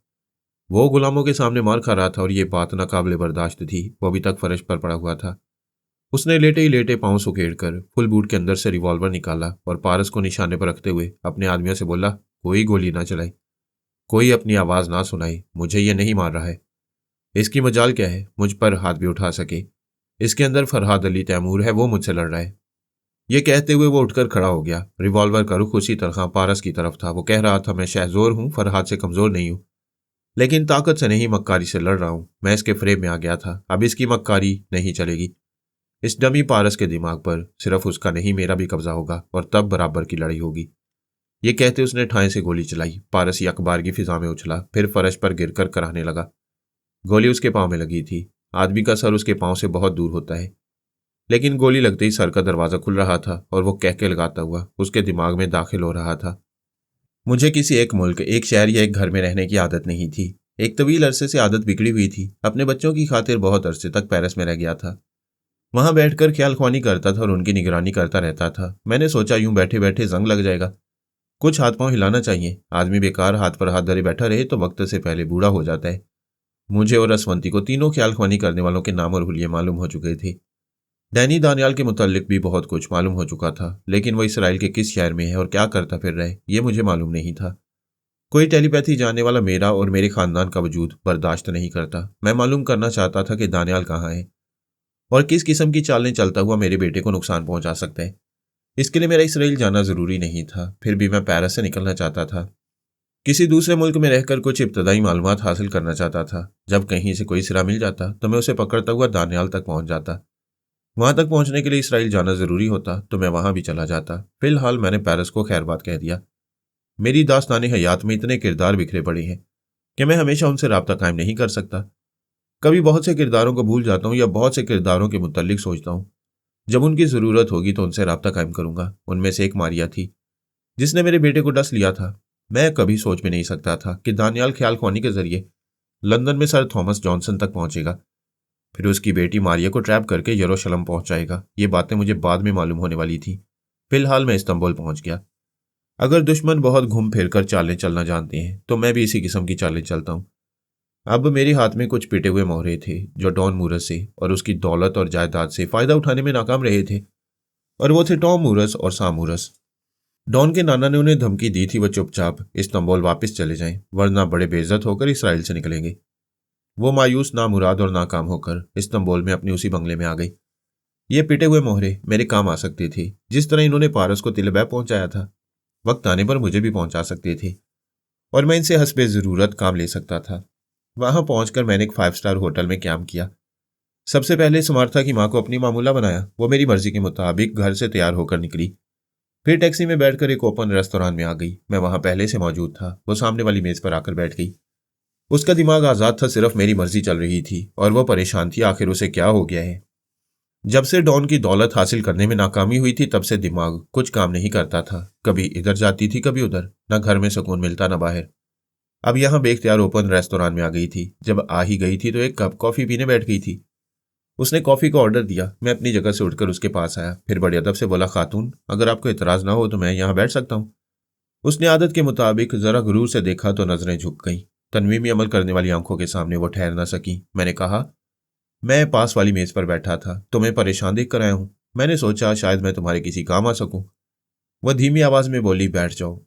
वो गुलामों के सामने मार खा रहा था और ये बात नाकाबिले बर्दाश्त थी। वो अभी तक फर्श पर पड़ा हुआ था। उसने लेटे ही लेटे पांव सुखेड़कर फुल बूट के अंदर से रिवॉल्वर निकाला और पारस को निशाने पर रखते हुए अपने आदमियों से बोला, कोई गोली ना चलाए, कोई अपनी आवाज ना सुनाए। मुझे ये नहीं मार रहा है। इसकी मजाल क्या है मुझ पर हाथ भी उठा सके? इसके अंदर फरहाद अली तैमूर है, वो मुझसे लड़ रहा है। ये कहते हुए वो उठकर खड़ा हो गया। रिवॉल्वर का रुख उसी तरह पारस की तरफ था। वो कह रहा था, मैं शहजोर हूं, फरहाद से कमजोर नहीं हूं, लेकिन ताकत से नहीं, मक्कारी से लड़ रहा हूं। मैं इसके फ्रेम में आ गया था। अब इसकी मक्कारी नहीं चलेगी। इस डमी पारस के दिमाग पर सिर्फ उसका नहीं, मेरा भी कब्जा होगा और तब बराबर की लड़ाई होगी। ये कहते उसने ठाएं से गोली चलाई। पारस यकबार की फिजा में उछला, फिर फर्श पर गिरकर कराहने लगा। गोली उसके पांव में लगी थी। आदमी का सर उसके पांव से बहुत दूर होता है, लेकिन गोली लगते ही सर का दरवाजा खुल रहा था और वो कहके लगाता हुआ उसके दिमाग में दाखिल हो रहा था। मुझे किसी एक मुल्क, एक शहर या एक घर में रहने की आदत नहीं थी। एक तवील अरसे से आदत बिगड़ी हुई थी। अपने बच्चों की खातिर बहुत अरसे तक पेरिस में रह गया था। वहां बैठकर ख्याल ख्वानी करता था और उनकी निगरानी करता रहता था। मैंने सोचा यूं बैठे बैठे जंग लग जाएगा, कुछ हाथ पांव हिलाना चाहिए। आदमी बेकार हाथ पर हाथ धरे बैठा रहे तो वक्त से पहले बूढ़ा हो जाता है। मुझे और असवंती को तीनों ख्याल ख्वानी करने वालों के नाम और हुलिये मालूम हो चुके थे। डैनी दानियाल के मुतालिक भी बहुत कुछ मालूम हो चुका था, लेकिन वो इसराइल के किस शहर में है और क्या करता फिर रहा है, ये मुझे मालूम नहीं था। कोई टेलीपैथी जानने वाला मेरा और मेरे खानदान का वजूद बर्दाश्त नहीं करता। मैं मालूम करना चाहता था कि दानियाल कहाँ है और किस किस्म की चालें चलता हुआ मेरे बेटे को नुकसान पहुंचा सकता है। इसके लिए मेरा इसराइल जाना जरूरी नहीं था, फिर भी मैं पेरिस से निकलना चाहता था। किसी दूसरे मुल्क में रहकर कुछ इब्तदाई मालूमात हासिल करना चाहता था। जब कहीं से कोई सिरा मिल जाता तो मैं उसे पकड़ता हुआ दानियाल तक पहुंच जाता। वहां तक पहुंचने के लिए इसराइल जाना जरूरी होता तो मैं वहां भी चला जाता। फिलहाल मैंने पेरिस को खैरबाद कह दिया। मेरी दास्तान हयात में इतने किरदार बिखरे पड़े हैं कि मैं हमेशा उनसे राब्ता कायम नहीं कर सकता। कभी बहुत से किरदारों को भूल जाता हूँ या बहुत से किरदारों के मुतल्लिक सोचता हूँ। जब उनकी ज़रूरत होगी तो उनसे राब्ता कायम करूंगा। उनमें से एक मारिया थी जिसने मेरे बेटे को डस लिया था। मैं कभी सोच भी नहीं सकता था कि दानियाल ख्याल ख्वानी के जरिए लंदन में सर थॉमस जॉनसन तक पहुंचेगा, फिर उसकी बेटी मारिया को ट्रैप करके यरूशलेम पहुंच जाएगा। ये बातें मुझे बाद में मालूम होने वाली थी। फिलहाल मैं इस्तांबुल पहुंच गया। अगर दुश्मन बहुत घूम फिर कर चालें चलना जानते हैं तो मैं भी इसी किस्म की चालें चलता हूँ। अब मेरे हाथ में कुछ पिटे हुए मोहरे थे जो डॉन मूरस से और उसकी दौलत और जायदाद से फायदा उठाने में नाकाम रहे थे, और वो थे टॉम मूरस और साम मूरस। डॉन के नाना ने उन्हें धमकी दी थी वो चुपचाप इस्तांबुल वापस चले जाएं, वरना बड़े बेइज्जत होकर इसराइल से निकलेंगे। वो मायूस, नामुराद और नाकाम होकर इस्तांबुल में अपने उसी बंगले में आ गई। ये पिटे हुए मोहरे मेरे काम आ सकते थे, जिस तरह इन्होंने पारस को तिलबैब पहुंचाया था। वक्त आने पर मुझे भी पहुंचा सकते थे और मैं इनसे हस्बे ज़रूरत काम ले सकता था। वहां पहुंचकर मैंने एक 5 स्टार होटल में क्याम किया। सबसे पहले समर्था की मां को अपनी मामूला बनाया। वो मेरी मर्जी के मुताबिक घर से तैयार होकर निकली। फिर टैक्सी में बैठकर एक ओपन रेस्तोरां में आ गई। मैं वहां पहले से मौजूद था। वो सामने वाली मेज पर आकर बैठ गई। उसका दिमाग आजाद था, सिर्फ मेरी मर्जी चल रही थी और वो परेशान थी आखिर उसे क्या हो गया है। जब से डॉन की दौलत हासिल करने में नाकामी हुई थी तब से दिमाग कुछ काम नहीं करता था। कभी इधर जाती थी कभी उधर, न घर में सुकून मिलता न बाहर। अब यहां बेख्तियार ओपन रेस्तोरां में आ गई थी। जब आ ही गई थी तो एक कप कॉफी पीने बैठ गई थी। उसने कॉफी का ऑर्डर दिया। मैं अपनी जगह से उठकर उसके पास आया, फिर बड़े अदब से बोला, खातून अगर आपको इतराज ना हो तो मैं यहाँ बैठ सकता हूँ। उसने आदत के मुताबिक जरा गुरूर से देखा तो नजरें झुक गईं। तन्वीमी अमल करने वाली आंखों के सामने वो ठहर न सकी। मैंने कहा, मैं पास वाली मेज पर बैठा था, तुम्हें परेशान देख कर आया हूं। मैंने सोचा शायद मैं तुम्हारे किसी काम आ सकूं। वह धीमी आवाज में बोली, बैठ जाओ।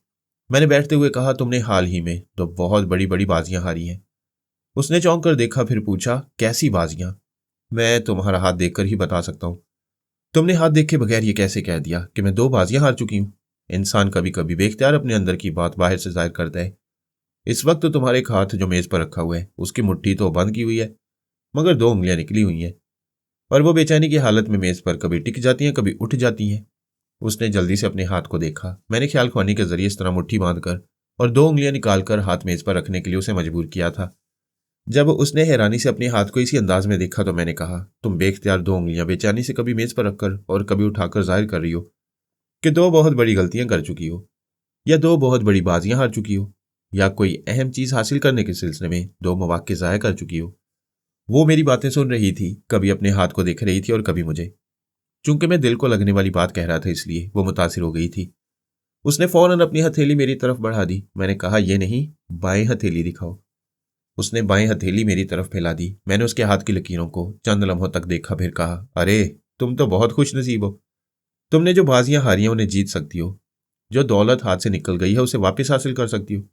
मैंने बैठते हुए कहा, तुमने हाल ही में तो बहुत बड़ी बड़ी बाजियां हारी हैं। उसने चौंक कर देखा, फिर पूछा, कैसी बाजियां? मैं तुम्हारा हाथ देखकर ही बता सकता हूं। तुमने हाथ देखे बगैर ये कैसे कह दिया कि मैं 2 बाजियां हार चुकी हूं? इंसान कभी कभी बेख्तियार अपने अंदर की बात बाहर से जाहिर करता है। इस वक्त तो तुम्हारे एक हाथ जो मेज पर रखा हुआ है उसकी मुट्ठी तो बंद की हुई है, मगर 2 उंगलियां निकली हुई हैं और वो बेचैनी की हालत में मेज पर कभी टिक जाती हैं कभी उठ जाती हैं। उसने जल्दी से अपने हाथ को देखा। मैंने ख्याल ख्वानी के जरिए इस तरह मुट्ठी बांधकर और 2 उंगलियां निकालकर हाथ मेज पर रखने के लिए उसे मजबूर किया था। जब उसने हैरानी से अपने हाथ को इसी अंदाज में देखा तो मैंने कहा, तुम बेख्तियार 2 उंगलियां बेचैनी से कभी मेज पर रखकर और कभी उठाकर जाहिर कर रही हो कि 2 बहुत बड़ी गलतियां कर चुकी हो, या 2 बहुत बड़ी बाजियां हार चुकी हो, या कोई अहम चीज हासिल करने के सिलसिले में 2 मौके जाया कर चुकी हो। वो मेरी बातें सुन रही थी, कभी अपने हाथ को देख रही थी और कभी मुझे। चूंकि मैं दिल को लगने वाली बात कह रहा था इसलिए वो मुतासिर हो गई थी। उसने फौरन अपनी हथेली मेरी तरफ बढ़ा दी। मैंने कहा, ये नहीं, बाएं हथेली दिखाओ। उसने बाएं हथेली मेरी तरफ फैला दी। मैंने उसके हाथ की लकीरों को चंद लम्हों तक देखा, फिर कहा, अरे तुम तो बहुत खुश नसीब हो। तुमने जो बाजियां हारी हैं उन्हें जीत सकती हो, जो दौलत हाथ से निकल गई है उसे वापस हासिल कर सकती हो।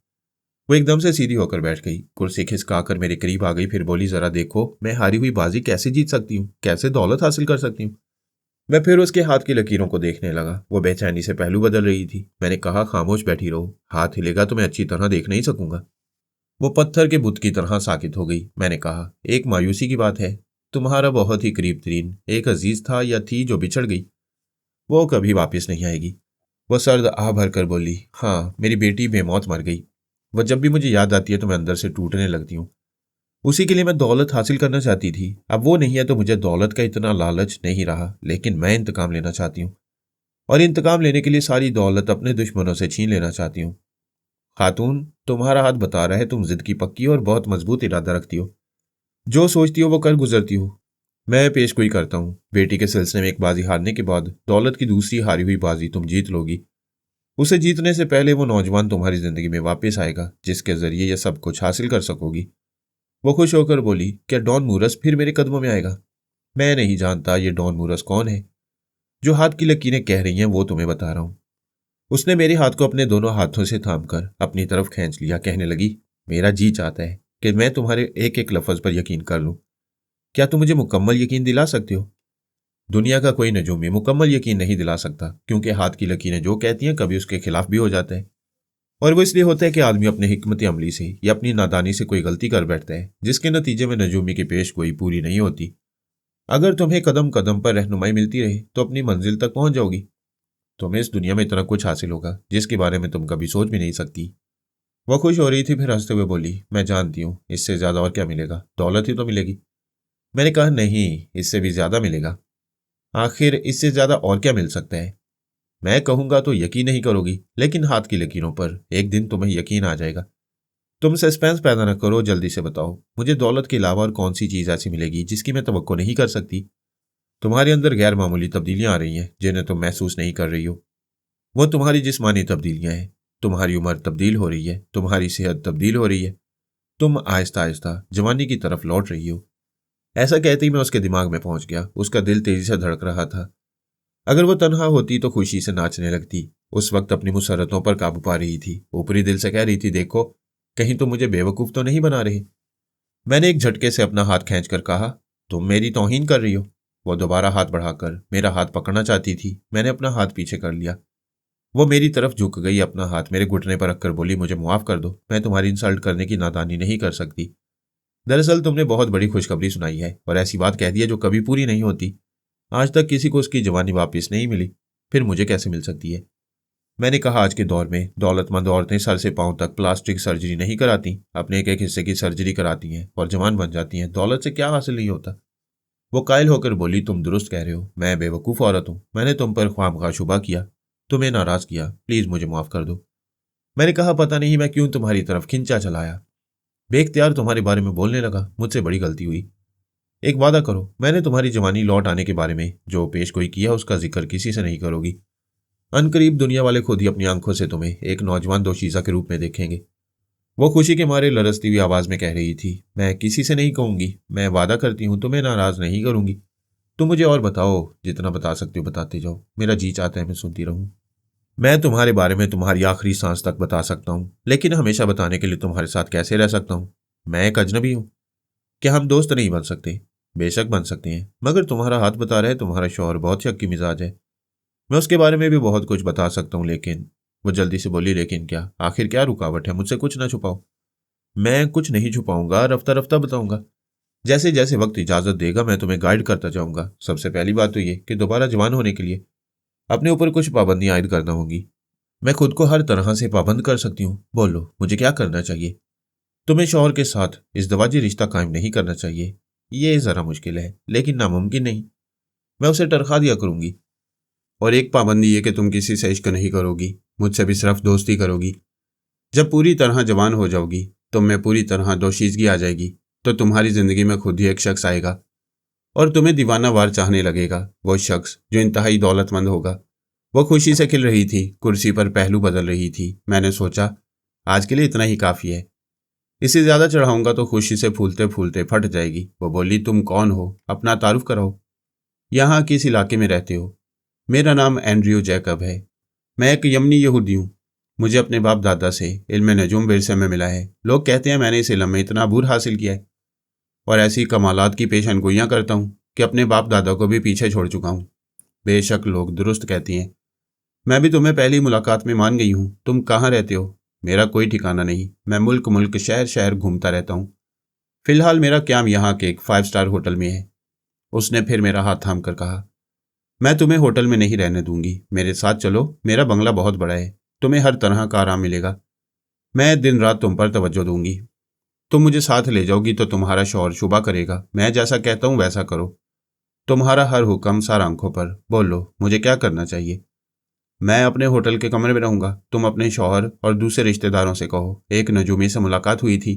वो एकदम से सीधी होकर बैठ गई, कुर्सी खिसकाकर मेरे करीब आ गई, फिर बोली, जरा देखो मैं हारी हुई बाजी कैसे जीत सकती हूँ, कैसे दौलत हासिल कर सकती हूँ। मैं फिर उसके हाथ की लकीरों को देखने लगा। वो बेचैनी से पहलू बदल रही थी। मैंने कहा, खामोश बैठी रहो, हाथ हिलेगा तो मैं अच्छी तरह देख नहीं सकूंगा। वो पत्थर के बुत की तरह साकित हो गई। मैंने कहा, एक मायूसी की बात है, तुम्हारा बहुत ही करीब तरीन एक अजीज था या थी जो बिछड़ गई, वो कभी वापस नहीं आएगी। वो सर्द आह भरकर बोली, हाँ मेरी बेटी बेमौत मर गई। वह जब भी मुझे याद आती है तो मैं अंदर से टूटने लगती हूँ। उसी के लिए मैं दौलत हासिल करना चाहती थी। अब वो नहीं है तो मुझे दौलत का इतना लालच नहीं रहा, लेकिन मैं इंतकाम लेना चाहती हूँ और इंतकाम लेने के लिए सारी दौलत अपने दुश्मनों से छीन लेना चाहती हूँ। खातून, तुम्हारा हाथ बता रहा है तुम जिद की पक्की और बहुत मजबूत इरादा रखती हो। जो सोचती हो वो कर गुजरती हो। मैं पेशगोई करता हूँ, बेटी के सिलसिले में एक बाजी हारने के बाद दौलत की दूसरी हारी हुई बाजी तुम जीत लोगी। उसे जीतने से पहले वो नौजवान तुम्हारी जिंदगी में वापस आएगा जिसके जरिए यह सब कुछ हासिल कर सकोगी। वो खुश होकर बोली, क्या डॉन मूरस फिर मेरे कदमों में आएगा? मैं नहीं जानता ये डॉन मूरस कौन है। जो हाथ की लकीरें कह रही हैं वो तुम्हें बता रहा हूं। उसने मेरे हाथ को अपने दोनों हाथों से थामकर अपनी तरफ खींच लिया। कहने लगी, मेरा जी चाहता है कि मैं तुम्हारे एक एक लफ्ज पर यकीन कर लूं। क्या तुम मुझे मुकम्मल यकीन दिला सकते हो? दुनिया का कोई नजूमी मुकम्मल यकीन नहीं दिला सकता, क्योंकि हाथ की लकीरें जो कहती हैं कभी उसके खिलाफ भी हो जाते हैं। और वो इसलिए होता है कि आदमी अपने हिकमत अमली से या अपनी नादानी से कोई गलती कर बैठता है जिसके नतीजे में नजूमी की पेश गोई पूरी नहीं होती। अगर तुम्हें कदम कदम पर रहनुमाई मिलती रहे तो अपनी मंजिल तक पहुंच जाओगी। तुम्हें इस दुनिया में इतना कुछ हासिल होगा जिसके बारे में तुम कभी सोच भी नहीं सकती। वह खुश हो रही थी, फिर हंसते हुए बोली, मैं जानती हूँ, इससे ज्यादा और क्या मिलेगा, दौलत ही तो मिलेगी। मैंने कहा, नहीं, इससे भी ज्यादा मिलेगा। आखिर इससे ज्यादा और क्या मिल सकता है? मैं कहूंगा तो यकीन नहीं करोगी, लेकिन हाथ की लकीरों पर एक दिन तुम्हें यकीन आ जाएगा। तुम सस्पेंस पैदा न करो, जल्दी से बताओ, मुझे दौलत के अलावा और कौन सी चीज ऐसी मिलेगी जिसकी मैं तवक्को नहीं कर सकती? तुम्हारे अंदर गैर मामूली तब्दीलियां आ रही हैं जिन्हें तुम महसूस नहीं कर रही हो। वो तुम्हारी जिस्मानी तब्दीलियां हैं। तुम्हारी उम्र तब्दील हो रही है, तुम्हारी सेहत तब्दील हो रही है, तुम आहिस्ता आहिस्ता जवानी की तरफ लौट रही हो। ऐसा कहते ही मैं उसके दिमाग में पहुंच गया। उसका दिल तेजी से धड़क रहा था। अगर वो तन्हा होती तो खुशी से नाचने लगती। उस वक्त अपनी मुसरतों पर काबू पा रही थी। ऊपरी दिल से कह रही थी, देखो, कहीं तुम मुझे बेवकूफ तो नहीं बना रहे। मैंने एक झटके से अपना हाथ खींचकर कहा, तुम मेरी तौहीन कर रही हो। वो दोबारा हाथ बढ़ाकर मेरा हाथ पकड़ना चाहती थी। मैंने अपना हाथ पीछे कर लिया। वो मेरी तरफ झुक गई, अपना हाथ मेरे घुटने पर रखकर बोली, मुझे मुआफ कर दो, मैं तुम्हारी इंसल्ट करने की नादानी नहीं कर सकती। दरअसल तुमने बहुत बड़ी खुशखबरी सुनाई है और ऐसी बात कह दी है जो कभी पूरी नहीं होती। आज तक किसी को उसकी जवानी वापस नहीं मिली, फिर मुझे कैसे मिल सकती है? मैंने कहा, आज के दौर में दौलतमंद औरतें सर से पांव तक प्लास्टिक सर्जरी नहीं कराती, अपने एक एक हिस्से की सर्जरी कराती हैं और जवान बन जाती हैं। दौलत से क्या हासिल नहीं होता? वो कायल होकर बोली, तुम दुरुस्त कह रहे हो, मैं बेवकूफ़ औरत हूँ, मैंने तुम पर ख्वामखा शुबा किया, तुम्हें नाराज किया, प्लीज मुझे माफ कर दो। मैंने कहा, पता नहीं मैं क्यों तुम्हारी तरफ खिंचा चला आया, बेख्तियार तुम्हारे बारे में बोलने लगा, मुझसे बड़ी गलती हुई। एक वादा करो, मैंने तुम्हारी जवानी लौट आने के बारे में जो पेश गोई किया उसका जिक्र किसी से नहीं करोगी। अनकरीब दुनिया वाले खुद ही अपनी आंखों से तुम्हें एक नौजवान दोशीज़ा के रूप में देखेंगे। वो खुशी के मारे लरजती हुई आवाज में कह रही थी, मैं किसी से नहीं कहूंगी, मैं वादा करती हूं, तुम्हें नाराज नहीं करूंगी। तुम मुझे और बताओ, जितना बता सकते हो बताते जाओ, मेरा जी चाहता है मैं सुनती रहूं। मैं तुम्हारे बारे में तुम्हारी आखिरी सांस तक बता सकता हूं, लेकिन हमेशा बताने के लिए तुम्हारे साथ कैसे रह सकता हूं? मैं एक अजनबी हूं। क्या हम दोस्त नहीं बन सकते? बेशक बन सकते हैं, मगर तुम्हारा हाथ बता रहा है तुम्हारा शौहर बहुत शक्की मिजाज है। मैं उसके बारे में भी बहुत कुछ बता सकता हूँ, लेकिन वो जल्दी से बोली, लेकिन क्या? आखिर क्या रुकावट है? मुझसे कुछ ना छुपाओ। मैं कुछ नहीं छुपाऊंगा, रफ्ता रफ्ता बताऊंगा। जैसे जैसे वक्त इजाजत देगा मैं तुम्हें गाइड करता जाऊंगा। सबसे पहली बात तो ये कि दोबारा जवान होने के लिए अपने ऊपर कुछ पाबंदियां आयद करना होगी। मैं खुद को हर तरह से पाबंद कर सकती हूँ। बोलो, मुझे क्या करना चाहिए? तुम्हें शौहर के साथ इज़्दवाजी रिश्ता कायम नहीं करना चाहिए। ये जरा मुश्किल है, लेकिन नामुमकिन नहीं। मैं उसे टरखा दिया करूंगी। और एक पाबंदी ये कि तुम किसी से इश्क नहीं करोगी, मुझसे भी सिर्फ दोस्ती करोगी। जब पूरी तरह जवान हो जाओगी, तुम में पूरी तरह दोशीज़गी आ जाएगी, तो तुम्हारी जिंदगी में खुद ही एक शख्स आएगा और तुम्हें दीवाना वार चाहने लगेगा। वो शख्स जो इंतहाई दौलतमंद होगा। वो खुशी से खिल रही थी, कुर्सी पर पहलू बदल रही थी। मैंने सोचा, आज के लिए इतना ही काफ़ी है, इसे ज़्यादा चढ़ाऊंगा तो खुशी से फूलते फूलते फट जाएगी। वो बोली, तुम कौन हो, अपना तारुफ कराओ, यहाँ किस इलाके में रहते हो? मेरा नाम एंड्रयू जैकब है, मैं एक यमनी यहूदी हूँ। मुझे अपने बाप दादा से इल्म नजूम विरसे में मिला है। लोग कहते हैं मैंने इस इल्म में इतना अबूर हासिल किया है और ऐसी कमालात की पेशनगोइयाँ करता हूँ कि अपने बाप दादा को भी पीछे छोड़ चुका हूँ। बेशक लोग दुरुस्त कहती हैं। मैं भी तुम्हें पहली मुलाकात में मान गई हूँ। तुम कहाँ रहते हो? मेरा कोई ठिकाना नहीं, मैं मुल्क मुल्क शहर शहर घूमता रहता हूँ। फिलहाल मेरा क्याम यहाँ के एक 5 स्टार होटल में है। उसने फिर मेरा हाथ थाम कर कहा, मैं तुम्हें होटल में नहीं रहने दूंगी, मेरे साथ चलो, मेरा बंगला बहुत बड़ा है, तुम्हें हर तरह का आराम मिलेगा। मैं दिन रात तुम पर तवज्जो दूंगी। तुम मुझे साथ ले जाओगी तो तुम्हारा शौहर शुबा करेगा। मैं जैसा कहता हूँ वैसा करो। तुम्हारा हर हुक्म सार आंखों पर। बोलो, मुझे क्या करना चाहिए? मैं अपने होटल के कमरे में रहूंगा। तुम अपने शौहर और दूसरे रिश्तेदारों से कहो, एक नजूमी से मुलाकात हुई थी।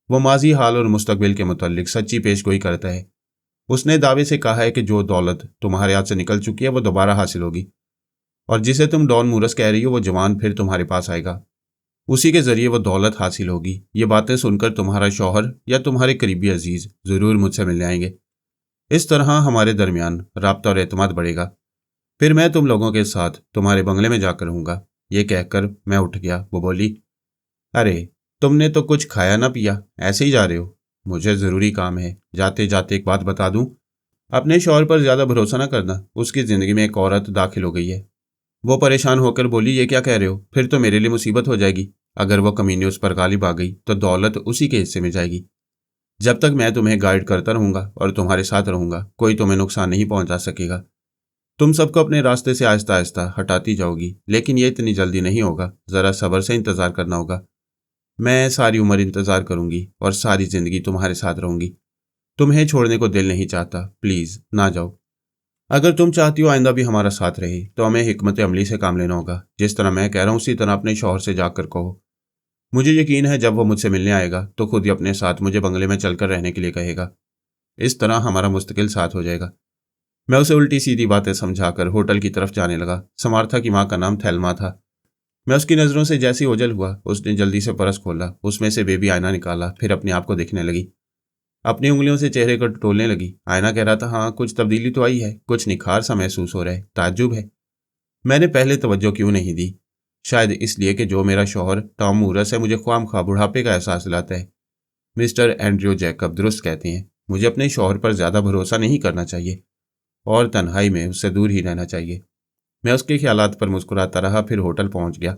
वो माजी, हाल और मुस्तकबिल के मुताल्लिक सच्ची पेशगोई करता है। उसने दावे से कहा है कि जो दौलत तुम्हारे हाथ से निकल चुकी है वो दोबारा हासिल होगी, और जिसे तुम डॉन मूरस कह रही हो वो जवान फिर तुम्हारे पास आएगा। उसी के जरिए वो दौलत हासिल होगी। ये बातें सुनकर तुम्हारा शौहर या तुम्हारे करीबी अजीज जरूर मुझसे मिलने आएंगे। इस तरह हमारे दरमियान राब्ता और एतमाद बढ़ेगा। फिर मैं तुम लोगों के साथ तुम्हारे बंगले में जाकर रहूंगा। ये कहकर मैं उठ गया। वो बोली, अरे, तुमने तो कुछ खाया ना पिया, ऐसे ही जा रहे हो? मुझे ज़रूरी काम है। जाते जाते एक बात बता दूं, अपने शौहर पर ज़्यादा भरोसा ना करना। उसकी ज़िंदगी में एक औरत दाखिल हो गई है। वो परेशान होकर बोली, ये क्या कह रहे हो? फिर तो मेरे लिए मुसीबत हो जाएगी। अगर वो कमीनी उस पर गालिब आ गई तो दौलत उसी के हिस्से में जाएगी। जब तक मैं तुम्हें गाइड करता रहूंगा और तुम्हारे साथ रहूंगा, कोई तुम्हें नुकसान नहीं पहुंचा सकेगा। तुम सबको अपने रास्ते से आहिस्ता आहिस्ता हटाती जाओगी, लेकिन ये इतनी जल्दी नहीं होगा। जरा सब्र से इंतजार करना होगा। मैं सारी उम्र इंतजार करूंगी और सारी जिंदगी तुम्हारे साथ रहूंगी। तुम्हें छोड़ने को दिल नहीं चाहता, प्लीज ना जाओ। अगर तुम चाहती हो आइंदा भी हमारा साथ रहे, तो हमें हिकमत अमली से काम लेना होगा। जिस तरह मैं कह रहा हूँ उसी तरह अपने शौहर से जाकर कहो। मुझे यकीन है जब वो मुझसे मिलने आएगा तो खुद ही अपने साथ मुझे बंगले में चलकर रहने के लिए कहेगा। इस तरह हमारा मुस्तकिल साथ हो जाएगा। मैं उसे उल्टी सीधी बातें समझाकर होटल की तरफ जाने लगा। समार्था की माँ का नाम थैल्मा था। मैं उसकी नज़रों से जैसी ओझल हुआ, उसने जल्दी से परस खोला, उसमें से बेबी आईना निकाला, फिर अपने आप को देखने लगी। अपनी उंगलियों से चेहरे को टटोलने लगी। आईना कह रहा था, हाँ कुछ तब्दीली तो आई है, कुछ निखार सा महसूस हो रहा है, ताज्जुब है। मैंने पहले तवज्जो क्यों नहीं दी? शायद इसलिए कि जो मेरा शौहर टॉम मूरस है मुझे ख्वामख्वाह बुढ़ापे का एहसास दिलाता है। मिस्टर एंड्रयू जैकब दुरुस्त कहते हैं, मुझे अपने शौहर पर ज़्यादा भरोसा नहीं करना चाहिए और तन्हाई में उससे दूर ही रहना चाहिए। मैं उसके ख्यालात पर मुस्कुराता रहा, फिर होटल पहुंच गया।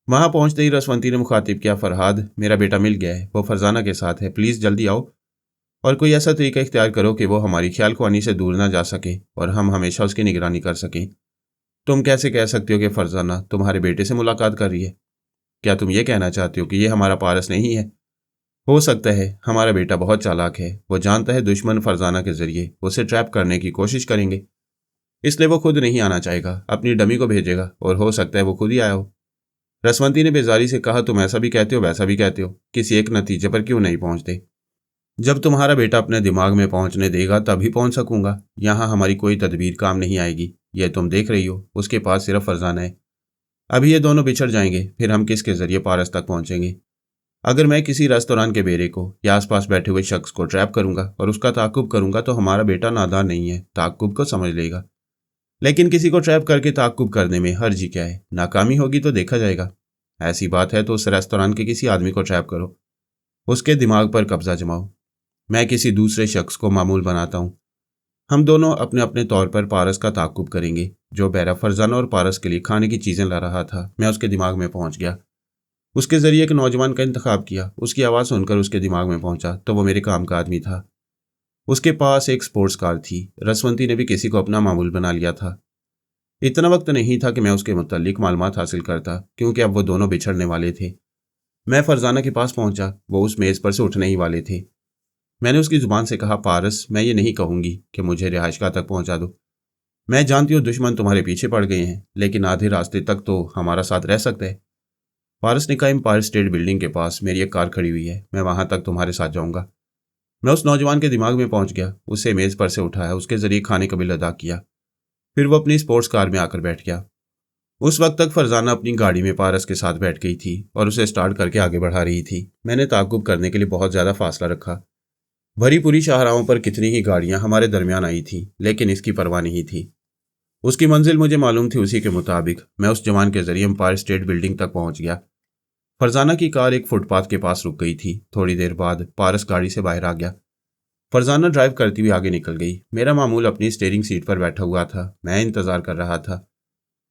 वहां पहुंचते ही रसवंती ने मुखातिब किया, फरहाद मेरा बेटा मिल गया है, वो फरजाना के साथ है, प्लीज़ जल्दी आओ और कोई ऐसा तरीका इख्तियार करो कि वो हमारी ख्याल ख्वानी से दूर ना जा सके और हम हमेशा उसकी निगरानी कर सकें। तुम कैसे कह सकते हो कि फरजाना तुम्हारे बेटे से मुलाकात कर रही है? क्या तुम ये कहना चाहते हो कि ये हमारा पारस नहीं है? हो सकता है। हमारा बेटा बहुत चालाक है। वो जानता है दुश्मन फरजाना के जरिए उसे ट्रैप करने की कोशिश करेंगे, इसलिए वो खुद नहीं आना चाहेगा, अपनी डमी को भेजेगा और हो सकता है वो खुद ही आया हो। रसवंती ने बेजारी से कहा, तुम ऐसा भी कहते हो वैसा भी कहते हो, किसी एक नतीजे पर क्यों नहीं पहुंचते? जब तुम्हारा बेटा अपने दिमाग में पहुंचने देगा तभी पहुंच सकूंगा। यहाँ हमारी कोई तदबीर काम नहीं आएगी। यह तुम देख रही हो, उसके पास सिर्फ फरजाना है। अभी ये दोनों बिछड़ जाएंगे, फिर हम किसके जरिए पारस तक पहुंचेंगे? अगर मैं किसी रेस्तोरां के बेरे को या आसपास बैठे हुए शख्स को ट्रैप करूंगा और उसका ताकुब करूंगा तो हमारा बेटा नादान नहीं है, ताकुब को समझ लेगा। लेकिन किसी को ट्रैप करके ताकुब करने में हर्ज ही क्या है? नाकामी होगी तो देखा जाएगा। ऐसी बात है तो उस रेस्तोरां के किसी आदमी को ट्रैप करो, उसके दिमाग पर कब्जा जमाओ। मैं किसी दूसरे शख्स को मामूल बनाता हूँ। हम दोनों अपने अपने तौर पर पारस का ताकुब करेंगे। जो बहरा फरजाना और पारस के लिए खाने की चीज़ें ला रहा था, मैं उसके दिमाग में पहुंच गया। उसके जरिए एक नौजवान का इंतखाब किया। उसकी आवाज़ सुनकर उसके दिमाग में पहुंचा तो वो मेरे काम का आदमी था। उसके पास एक स्पोर्ट्स कार थी। रसवंती ने भी किसी को अपना मामूल बना लिया था। इतना वक्त नहीं था कि मैं उसके मुताल्लिक मालूमात हासिल करता, क्योंकि अब वो दोनों बिछड़ने वाले थे। मैं फरजाना के पास पहुंचा। वो उस मेज़ पर से उठने ही वाले थे। मैंने उसकी जुबान से कहा, पारस मैं ये नहीं कहूंगी कि मुझे रिहाइशगाह तक पहुंचा दो। मैं जानती हूँ दुश्मन तुम्हारे पीछे पड़ गए हैं, लेकिन आधे रास्ते तक तो हमारा साथ रह सकता है। पारस ने कहा, एम्पायर स्टेट बिल्डिंग के पास मेरी एक कार खड़ी हुई है, मैं वहां तक तुम्हारे साथ जाऊंगा। मैं उस नौजवान के दिमाग में पहुंच गया। उसे मेज पर से उठाया, उसके जरिए खाने का बिल अदा किया, फिर वो अपनी स्पोर्ट्स कार में आकर बैठ गया। उस वक्त तक फरजाना अपनी गाड़ी में पारस के साथ बैठ गई थी और उसे स्टार्ट करके आगे बढ़ा रही थी। मैंने ताकुब करने के लिए बहुत ज्यादा फासला रखा। भरी पूरी शाहराहों पर कितनी ही गाड़ियां हमारे दरमियान आई थी, लेकिन इसकी परवाह नहीं थी। उसकी मंजिल मुझे मालूम थी, उसी के मुताबिक मैं उस जवान के जरिए एम्पायर स्टेट बिल्डिंग तक पहुंच गया। फरजाना की कार एक फुटपाथ के पास रुक गई थी। थोड़ी देर बाद पारस गाड़ी से बाहर आ गया। फरजाना ड्राइव करती हुई आगे निकल गई। मेरा मामूल अपनी स्टीयरिंग सीट पर बैठा हुआ था। मैं इंतजार कर रहा था।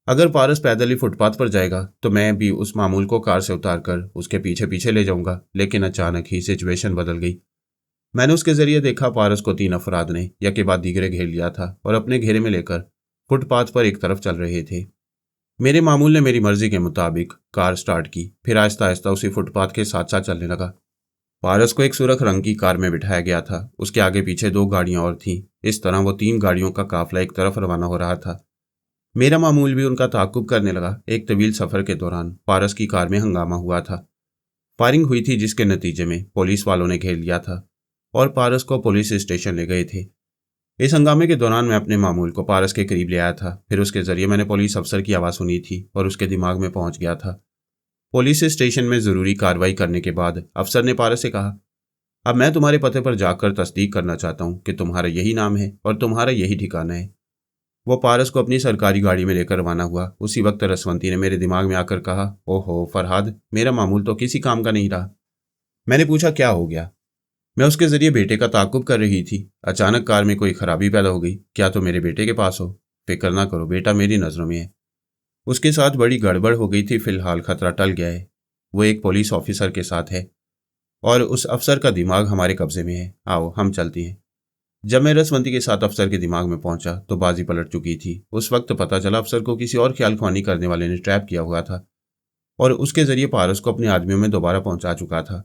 अगर पारस पैदल ही फुटपाथ पर जाएगा तो मैं भी उस मामूल को कार से उतारकर उसके पीछे पीछे ले जाऊंगा, लेकिन अचानक ही सिचुएशन बदल गई। मैंने उसके जरिए देखा पारस को 3 अफराद ने यके बाद दीगरे घेर लिया था और अपने घेरे में लेकर फुटपाथ पर एक तरफ चल रहे थे। मेरे मामूल ने मेरी मर्जी के मुताबिक कार स्टार्ट की, फिर आहिस्ता आहिस्ता उसी फुटपाथ के साथ साथ चलने लगा। पारस को एक सुर्ख रंग की कार में बिठाया गया था। उसके आगे पीछे 2 गाड़ियां और थीं। इस तरह वो 3 गाड़ियों का काफिला एक तरफ रवाना हो रहा था। मेरा मामूल भी उनका ताकुब करने लगा। एक तवील सफर के दौरान पारस की कार में हंगामा हुआ था। फायरिंग हुई थी, जिसके नतीजे में पुलिस वालों ने घेर लिया था और पारस को पुलिस स्टेशन ले गए थे। इस हंगामे के दौरान मैं अपने मामूल को पारस के करीब ले आया था। फिर उसके जरिए मैंने पुलिस अफसर की आवाज़ सुनी थी और उसके दिमाग में पहुंच गया था। पुलिस स्टेशन में ज़रूरी कार्रवाई करने के बाद अफसर ने पारस से कहा, अब मैं तुम्हारे पते पर जाकर तस्दीक करना चाहता हूँ कि तुम्हारा यही नाम है और तुम्हारा यही ठिकाना है। वो पारस को अपनी सरकारी गाड़ी में लेकर रवाना हुआ। उसी वक्त रसवंती ने मेरे दिमाग में आकर कहा, ओहो फरहाद, मेरा मामूल तो किसी काम का नहीं रहा। मैंने पूछा, क्या हो गया? मैं उसके जरिए बेटे का ताकुब कर रही थी। अचानक कार में कोई खराबी पैदा हो गई। क्या तो मेरे बेटे के पास हो? फिक्र ना करो, बेटा मेरी नज़रों में है। उसके साथ बड़ी गड़बड़ हो गई थी, फिलहाल खतरा टल गया है। वो एक पुलिस ऑफिसर के साथ है। और उस अफसर का दिमाग हमारे कब्जे में है। आओ हम चलती हैं। जब मैं रसवंती के साथ अफसर के दिमाग में पहुंचा तो बाजी पलट चुकी थी। उस वक्त पता चला अफसर को किसी और ख्याल ख्वानी करने वाले ने ट्रैप किया हुआ था और उसके जरिए पारस को अपने आदमियों में दोबारा पहुंचा चुका था।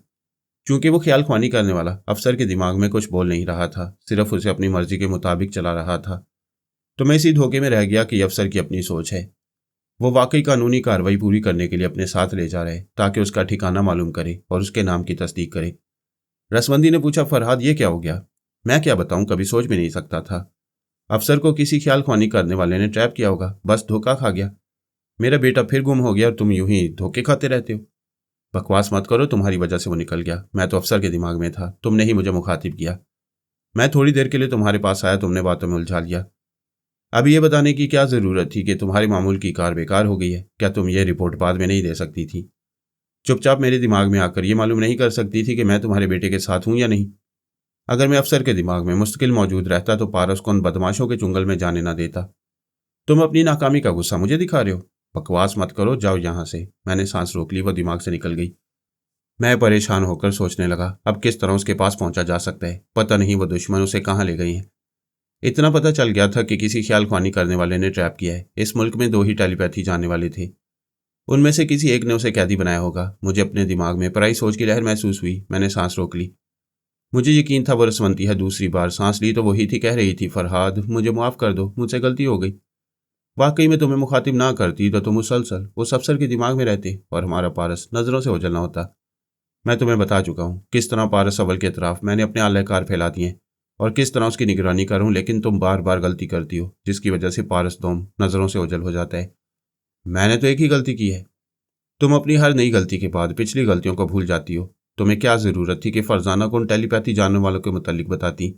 क्योंकि वो ख्याल ख्वानी करने वाला अफसर के दिमाग में कुछ बोल नहीं रहा था, सिर्फ उसे अपनी मर्जी के मुताबिक चला रहा था, तो मैं इसी धोखे में रह गया कि अफसर की अपनी सोच है। वो वाकई कानूनी कार्रवाई पूरी करने के लिए अपने साथ ले जा रहे ताकि उसका ठिकाना मालूम करे और उसके नाम की तस्दीक करे। रसवंती ने पूछा, फरहाद ये क्या हो गया? मैं क्या बताऊं, कभी सोच भी नहीं सकता था। अफसर को किसी ख्याल ख्वानी करने वाले ने ट्रैप किया होगा, बस धोखा खा गया। मेरा बेटा फिर गुम हो गया और तुम यूं ही धोखे खाते रहते हो। बकवास मत करो, तुम्हारी वजह से वो निकल गया। मैं तो अफसर के दिमाग में था, तुमने ही मुझे मुखातिब किया। मैं थोड़ी देर के लिए तुम्हारे पास आया, तुमने बातों में उलझा लिया। अब ये बताने की क्या जरूरत थी कि तुम्हारे मामूल की कार बेकार हो गई है? क्या तुम ये रिपोर्ट बाद में नहीं दे सकती थी? चुपचाप मेरे दिमाग में आकर ये मालूम नहीं कर सकती थी कि मैं तुम्हारे बेटे के साथ हूं या नहीं? अगर मैं अफसर के दिमाग में मुस्तकिल मौजूद रहता तो पारस को उन बदमाशों के चुंगल में जाने ना देता। तुम अपनी नाकामी का गुस्सा मुझे दिखा रहे हो। बकवास मत करो, जाओ यहां से। मैंने सांस रोक ली, वो दिमाग से निकल गई। मैं परेशान होकर सोचने लगा, अब किस तरह उसके पास पहुंचा जा सकता है। पता नहीं वो दुश्मन उसे कहाँ ले गए हैं। इतना पता चल गया था कि किसी ख्याल ख्वानी करने वाले ने ट्रैप किया है। इस मुल्क में 2 ही टेलीपैथी जानने वाले थे, उनमें से किसी एक ने उसे कैदी बनाया होगा। मुझे अपने दिमाग में पराई सोच की लहर महसूस हुई। मैंने सांस रोक ली। मुझे यकीन था वो रसवंती है। दूसरी बार सांस ली तो वही थी, कह रही थी, फरहाद मुझे माफ़ कर दो, मुझसे गलती हो गई। वाकई में तुम्हें मुखातिब ना करती तो तुम मुसलसल उस अफसर के दिमाग में रहते और हमारा पारस नज़रों से ओझल ना होता। मैं तुम्हें बता चुका हूँ किस तरह पारस अव्वल के अतराफ मैंने अपने आलयकार फैला दिए हैं और किस तरह उसकी निगरानी करूँ, लेकिन तुम बार बार गलती करती हो जिसकी वजह से पारस दोम नज़रों से ओझल हो जाता है। मैंने तो एक ही गलती की है। तुम अपनी हर नई गलती के बाद पिछली गलतियों को भूल जाती हो। तुम्हें क्या ज़रूरत थी कि फरजाना को उन टेलीपैथी जानने वालों के मुतालिक बताती?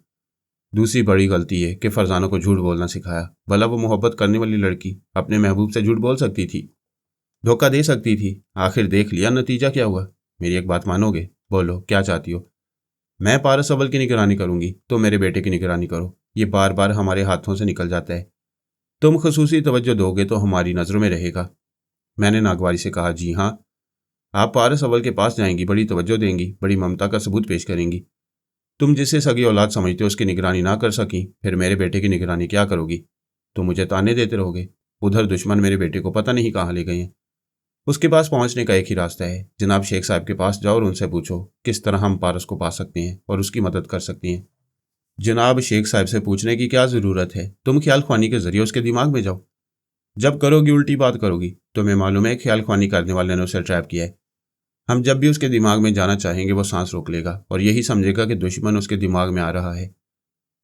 दूसरी बड़ी गलती है कि फरजाना को झूठ बोलना सिखाया। भला वो मोहब्बत करने वाली लड़की अपने महबूब से झूठ बोल सकती थी, धोखा दे सकती थी। आखिर देख लिया नतीजा क्या हुआ। मेरी एक बात मानोगे? बोलो क्या चाहती हो? मैं पारस अव्वल की निगरानी करूंगी, तुम मेरे बेटे की निगरानी करो। ये बार बार हमारे हाथों से निकल जाता है। तुम खसूसी तवज्जो दोगे तो हमारी नज़रों में रहेगा। मैंने नागवारी से कहा, जी हाँ, आप पारस अव्वल के पास जाएंगी, बड़ी तवज्जो देंगी, बड़ी ममता का सबूत पेश करेंगी। तुम जिसे सगी औलाद समझते हो उसकी निगरानी ना कर सकी, फिर मेरे बेटे की निगरानी क्या करोगी? तुम मुझे ताने देते रहोगे। उधर दुश्मन मेरे बेटे को पता नहीं कहाँ ले गए हैं। उसके पास पहुंचने का एक ही रास्ता है, जनाब शेख साहब के पास जाओ और उनसे पूछो किस तरह हम पारस को पा सकते हैं और उसकी मदद कर सकते हैं। जनाब शेख साहब से पूछने की क्या ज़रूरत है? तुम ख्याल ख्वानी के जरिए उसके दिमाग में जाओ। जब करोगी उल्टी बात करोगी। तुम्हें मालूम है ख्याल ख्वानी करने वाले ने उसे ट्रैप किया है। हम जब भी उसके दिमाग में जाना चाहेंगे वो सांस रोक लेगा और यही समझेगा कि दुश्मन उसके दिमाग में आ रहा है।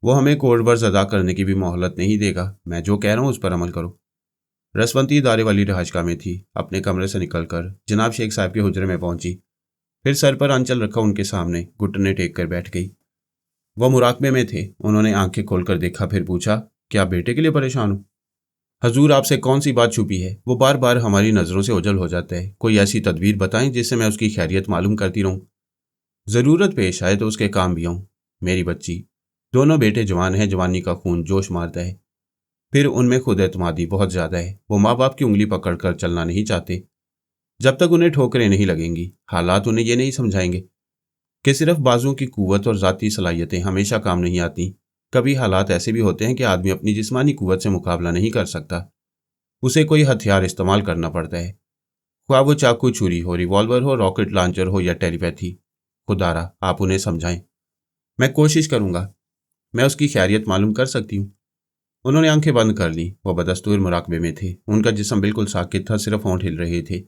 वो हमें कोड वर्ड्स अदा करने की भी मोहलत नहीं देगा। मैं जो कह रहा हूँ उस पर अमल करो। रसवंती इदारे वाली रहायशगाह में थी। अपने कमरे से निकलकर जनाब शेख साहब के हुजरे में पहुंची, फिर सर पर आंचल रखा उनके सामने घुटने टेक कर बैठ गई। वह मुराकबे में थे। उन्होंने आंखें खोलकर देखा, फिर पूछा, क्या बेटे के लिए परेशान हो? हजूर आपसे कौन सी बात छुपी है? वो बार बार हमारी नज़रों से ओझल हो जाता है। कोई ऐसी तदबीर बताएं जिससे मैं उसकी खैरियत मालूम करती रहूं। ज़रूरत पेश आए तो उसके काम भी आऊं। मेरी बच्ची, दोनों बेटे जवान हैं, जवानी का खून जोश मारता है, फिर उनमें खुद एतमादी बहुत ज़्यादा है। वो माँ बाप की उंगली पकड़कर चलना नहीं चाहते जब तक उन्हें ठोकरें नहीं लगेंगी। हालात उन्हें ये नहीं समझाएंगे कि सिर्फ बाजुओं की कुव्वत और ज़ाती सलाहियतें हमेशा काम नहीं आती। कभी हालात ऐसे भी होते हैं कि आदमी अपनी जिस्मानी कुव्वत से मुकाबला नहीं कर सकता, उसे कोई हथियार इस्तेमाल करना पड़ता है, ख्वाह वो चाकू छुरी हो, रिवॉल्वर हो, रॉकेट लॉन्चर हो या टेलीपैथी। खुदारा आप उन्हें समझाएं। मैं कोशिश करूंगा। मैं उसकी खैरियत मालूम कर सकती हूँ। उन्होंने आंखें बंद कर ली। वह बदस्तूर मुराकबे में थे। उनका जिस्म बिल्कुल साकित था, सिर्फ होंठ हिल रहे थे।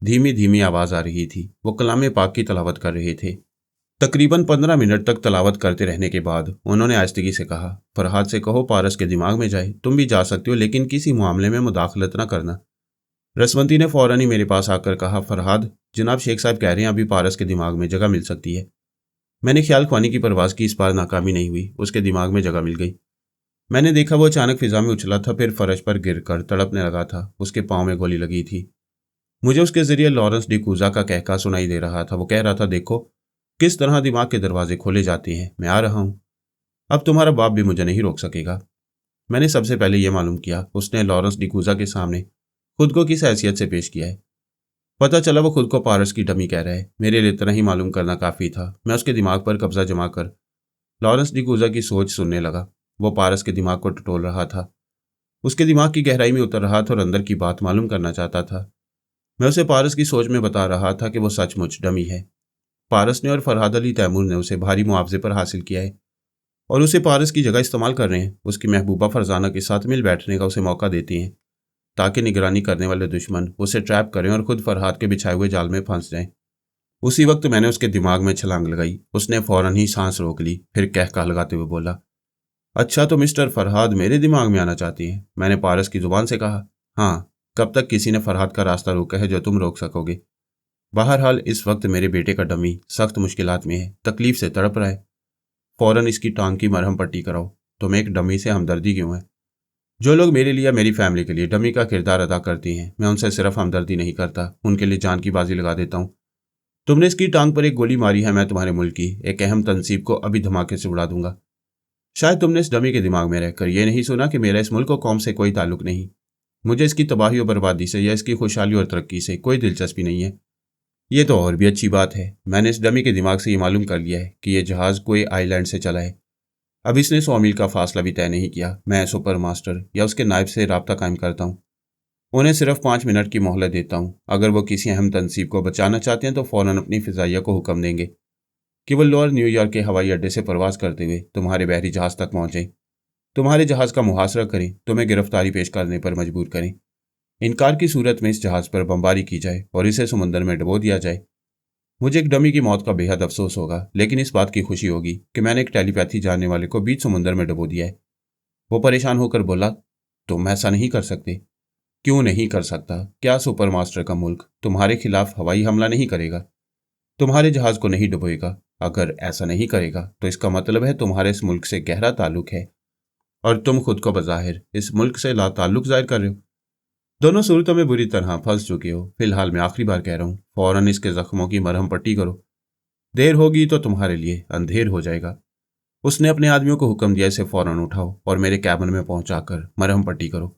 धीमी धीमी आवाज़ आ रही थी। वो कलाम पाक की तलावत कर रहे थे। तकरीबन 15 मिनट तक तलावत करते रहने के बाद उन्होंने आहिस्तगी से कहा, फरहाद से कहो पारस के दिमाग में जाए। तुम भी जा सकते हो, लेकिन किसी मामले में मुदाखलत न करना। रसवंती ने फौरन ही मेरे पास आकर कहा, फरहाद जनाब शेख साहब कह रहे हैं अभी पारस के दिमाग में जगह मिल सकती है। मैंने ख्याल ख्वानी की परवाज़ की, इस बार नाकामी नहीं हुई। उसके दिमाग में जगह मिल गई। मैंने देखा वो अचानक फिजा में उछला था, फिर फर्श पर गिरकर तड़पने लगा था। उसके पाँव में गोली लगी थी। मुझे उसके जरिए लॉरेंस डिकूजा का कहका सुनाई दे रहा था। वो कह रहा था, देखो किस तरह दिमाग के दरवाजे खोले जाते हैं। मैं आ रहा हूँ, अब तुम्हारा बाप भी मुझे नहीं रोक सकेगा। मैंने सबसे पहले यह मालूम किया उसने लॉरेंस डिकूजा के सामने खुद को किस हैसियत से पेश किया है। पता चला वो खुद को पारस की डमी कह रहा है। मेरे लिए इतना ही मालूम करना काफ़ी था। मैं उसके दिमाग पर कब्जा जमा कर लॉरेंस डिसूज़ा की सोच सुनने लगा। वो पारस के दिमाग को टटोल रहा था, उसके दिमाग की गहराई में उतर रहा था और अंदर की बात मालूम करना चाहता था। मैं उसे पारस की सोच में बता रहा था कि वो सचमुच डमी है। पारस ने और फरहाद अली तैमूर ने उसे भारी मुआवजे पर हासिल किया है और उसे पारस की जगह इस्तेमाल कर रहे हैं। उसकी महबूबा फरजाना के साथ मिल बैठने का उसे मौका देती हैं ताकि निगरानी करने वाले दुश्मन उसे ट्रैप करें और खुद फरहाद के बिछाए हुए जाल में फंस जाएं। उसी वक्त मैंने उसके दिमाग में छलांग लगाई। उसने फौरन ही सांस रोक ली, फिर कहका लगाते हुए बोला, अच्छा तो मिस्टर फरहाद मेरे दिमाग में आना चाहती हैं? मैंने पारस की जुबान से कहा। हाँ, कब तक किसी ने फरहाद का रास्ता रोका है जो तुम रोक सकोगे? बहरहाल इस वक्त मेरे बेटे का डमी सख्त मुश्किलात में है, तकलीफ से तड़प रहा है। फौरन इसकी टांग की मरहम पट्टी कराओ। तुम्हें एक डमी से हमदर्दी क्यों है? जो लोग मेरे लिए या मेरी फैमिली के लिए डमी का किरदार अदा करती हैं, मैं उनसे सिर्फ हमदर्दी नहीं करता, उनके लिए जान की बाजी लगा देता हूँ। तुमने इसकी टांग पर एक गोली मारी है, मैं तुम्हारे मुल्क की एक अहम तनसीब को अभी धमाके से उड़ा दूंगा। शायद तुमने इस डमी के दिमाग में रहकर यह नहीं सुना कि मेरा इस मुल्क और कौम से कोई ताल्लुक नहीं। मुझे इसकी तबाही और बर्बादी से या इसकी खुशहाली और तरक्की से कोई दिलचस्पी नहीं है। ये तो और भी अच्छी बात है, मैंने इस डमी के दिमाग से ये मालूम कर लिया है कि यह जहाज़ कोई आइलैंड से चला है। अब इसने 100 मील का फासला भी तय नहीं किया। मैं सुपर मास्टर या उसके नायब से राब्ता कायम करता हूँ। उन्हें सिर्फ 5 मिनट की मोहलत देता हूँ। अगर वो किसी अहम तनसीब को बचाना चाहते हैं तो फौरन अपनी फिजाइया को हुक्म देंगे कि वो लोअर न्यूयॉर्क के हवाई अड्डे से प्रवास करते हुए तुम्हारे बहरी जहाज़ तक पहुँचें, तुम्हारे जहाज़ का मुहासरा करें, तुम्हें गिरफ्तारी पेश करने पर मजबूर करें। इनकार की सूरत में इस जहाज़ पर बमबारी की जाए और इसे समुंदर में डुबो दिया जाए। मुझे एक डमी की मौत का बेहद अफसोस होगा, लेकिन इस बात की खुशी होगी कि मैंने एक टेलीपैथी जानने वाले को बीच समुंदर में डुबो दिया है। वो परेशान होकर बोला, तुम ऐसा नहीं कर सकते। क्यों नहीं कर सकता? क्या सुपर मास्टर का मुल्क तुम्हारे खिलाफ हवाई हमला नहीं करेगा, तुम्हारे जहाज को नहीं डुबोएगा? अगर ऐसा नहीं करेगा तो इसका मतलब है तुम्हारे इस मुल्क से गहरा ताल्लुक है और तुम खुद को बज़ाहिर इस मुल्क से ला ताल्लुक जाहिर कर रहे हो। दोनों सूरतों में बुरी तरह फंस चुके हो। फिलहाल मैं आखिरी बार कह रहा हूँ, फौरन इसके जख्मों की मरहम पट्टी करो। देर होगी तो तुम्हारे लिए अंधेर हो जाएगा। उसने अपने आदमियों को हुक्म दिया, इसे फौरन उठाओ और मेरे कैबिन में पहुंचाकर मरहम पट्टी करो।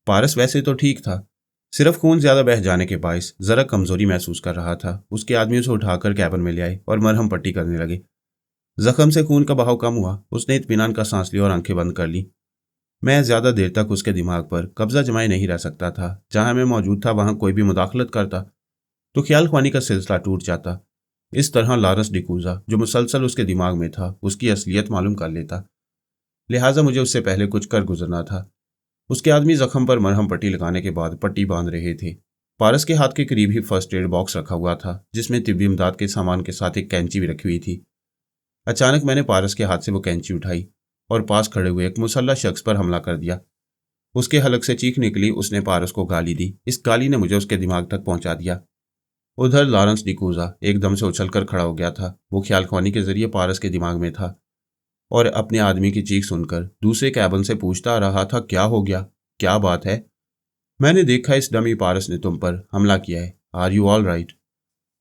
पारस वैसे तो ठीक था, सिर्फ खून ज्यादा बह जाने के बायस जरा कमजोरी महसूस कर रहा था। उसके आदमियों से उठाकर कैबिन में ले आए और मरहम पट्टी करने लगे। जख्म से खून का बहाव कम हुआ। उसने इत्मीनान का सांस लिया और आंखें बंद कर ली। मैं ज्यादा देर तक उसके दिमाग पर कब्जा जमाए नहीं रह सकता था। जहां मैं मौजूद था वहां कोई भी मुदाखलत करता तो ख्याल ख्वानी का सिलसिला टूट जाता। इस तरह लॉरेंस डिसूज़ा जो मुसलसल उसके दिमाग में था उसकी असलियत मालूम कर लेता। लिहाजा मुझे उससे पहले कुछ कर गुजरना था। उसके आदमी जख्म पर मरहम पट्टी लगाने के बाद पट्टी बांध रहे थे। पारस के हाथ के करीब ही फर्स्ट एड बॉक्स रखा हुआ था जिसमें तिब्बी इमदाद के सामान के साथ एक कैंची भी रखी हुई थी। अचानक मैंने पारस के हाथ से वो कैंची उठाई और पास खड़े हुए एक मुसल्लह शख्स पर हमला कर दिया। उसके हलक से चीख निकली। उसने पारस को गाली दी। इस गाली ने मुझे उसके दिमाग तक पहुंचा दिया। उधर लॉरेंस डिसूज़ा एकदम से उछलकर खड़ा हो गया था। वो ख्याल ख्वानी के जरिए पारस के दिमाग में था और अपने आदमी की चीख सुनकर दूसरे कैबिन से पूछता आ रहा था, क्या हो गया, क्या बात है? मैंने देखा इस डमी पारस ने तुम पर हमला किया है। Are you all right?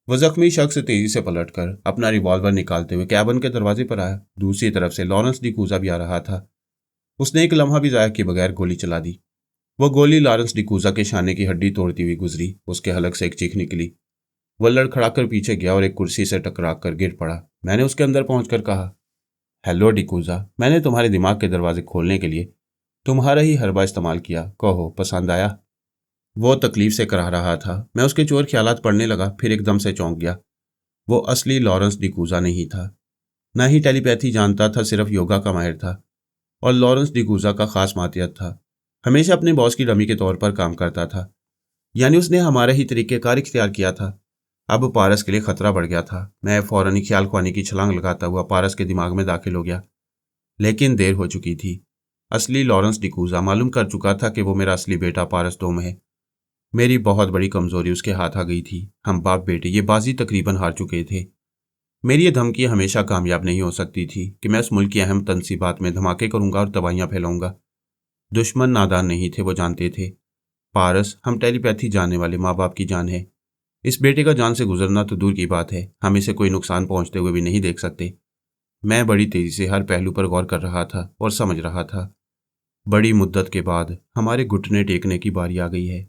वह जख्मी शख्स तेजी से पलटकर अपना रिवॉल्वर निकालते हुए कैबिन के दरवाजे पर आया। दूसरी तरफ से लॉरेंस डिसूज़ा भी आ रहा था। उसने एक लम्हा भी जाया किए बगैर गोली चला दी। वह गोली लॉरेंस डिसूज़ा के शाने की हड्डी तोड़ती हुई गुजरी। उसके हलक से एक चीख निकली। वह लड़खड़ाकर पीछे गया और एक कुर्सी से टकरा कर गिर पड़ा। मैंने उसके अंदर पहुंचकर कहा, हेलो डिसूज़ा, मैंने तुम्हारे दिमाग के दरवाजे खोलने के लिए तुम्हारा ही हरबा इस्तेमाल किया। कहो, पसंद आया? वो तकलीफ से कराह रहा था। मैं उसके चोर ख्यालात पढ़ने लगा, फिर एकदम से चौंक गया। वो असली लॉरेंस डिसूज़ा नहीं था, ना ही टेलीपैथी जानता था, सिर्फ योगा का माहिर था और लॉरेंस डिसूज़ा का खास मातियत था, हमेशा अपने बॉस की डमी के तौर पर काम करता था। यानी उसने हमारा ही तरीक़ेकार इख्तियार किया था। अब पारस के लिए खतरा बढ़ गया था। मैं फौरन ही ख्याल ख्वानी की छलांग लगाता हुआ पारस के दिमाग में दाखिल हो गया, लेकिन देर हो चुकी थी। असली लॉरेंस डिसूज़ा मालूम कर चुका था कि वो मेरा असली बेटा पारस डोम है। मेरी बहुत बड़ी कमजोरी उसके हाथ आ गई थी। हम बाप बेटे ये बाजी तकरीबन हार चुके थे। मेरी ये धमकी हमेशा कामयाब नहीं हो सकती थी कि मैं इस मुल्क की अहम तनसीबात में धमाके करूंगा और तबाहियां फैलाऊंगा। दुश्मन नादान नहीं थे, वो जानते थे। पारस हम टेलीपैथी जानने वाले माँ बाप की जान है। इस बेटे का जान से गुजरना तो दूर की बात है, हम इसे कोई नुकसान पहुंचते हुए भी नहीं देख सकते। मैं बड़ी तेजी से हर पहलू पर गौर कर रहा था और समझ रहा था। बड़ी मुद्दत के बाद हमारे घुटने टेकने की बारी आ गई है।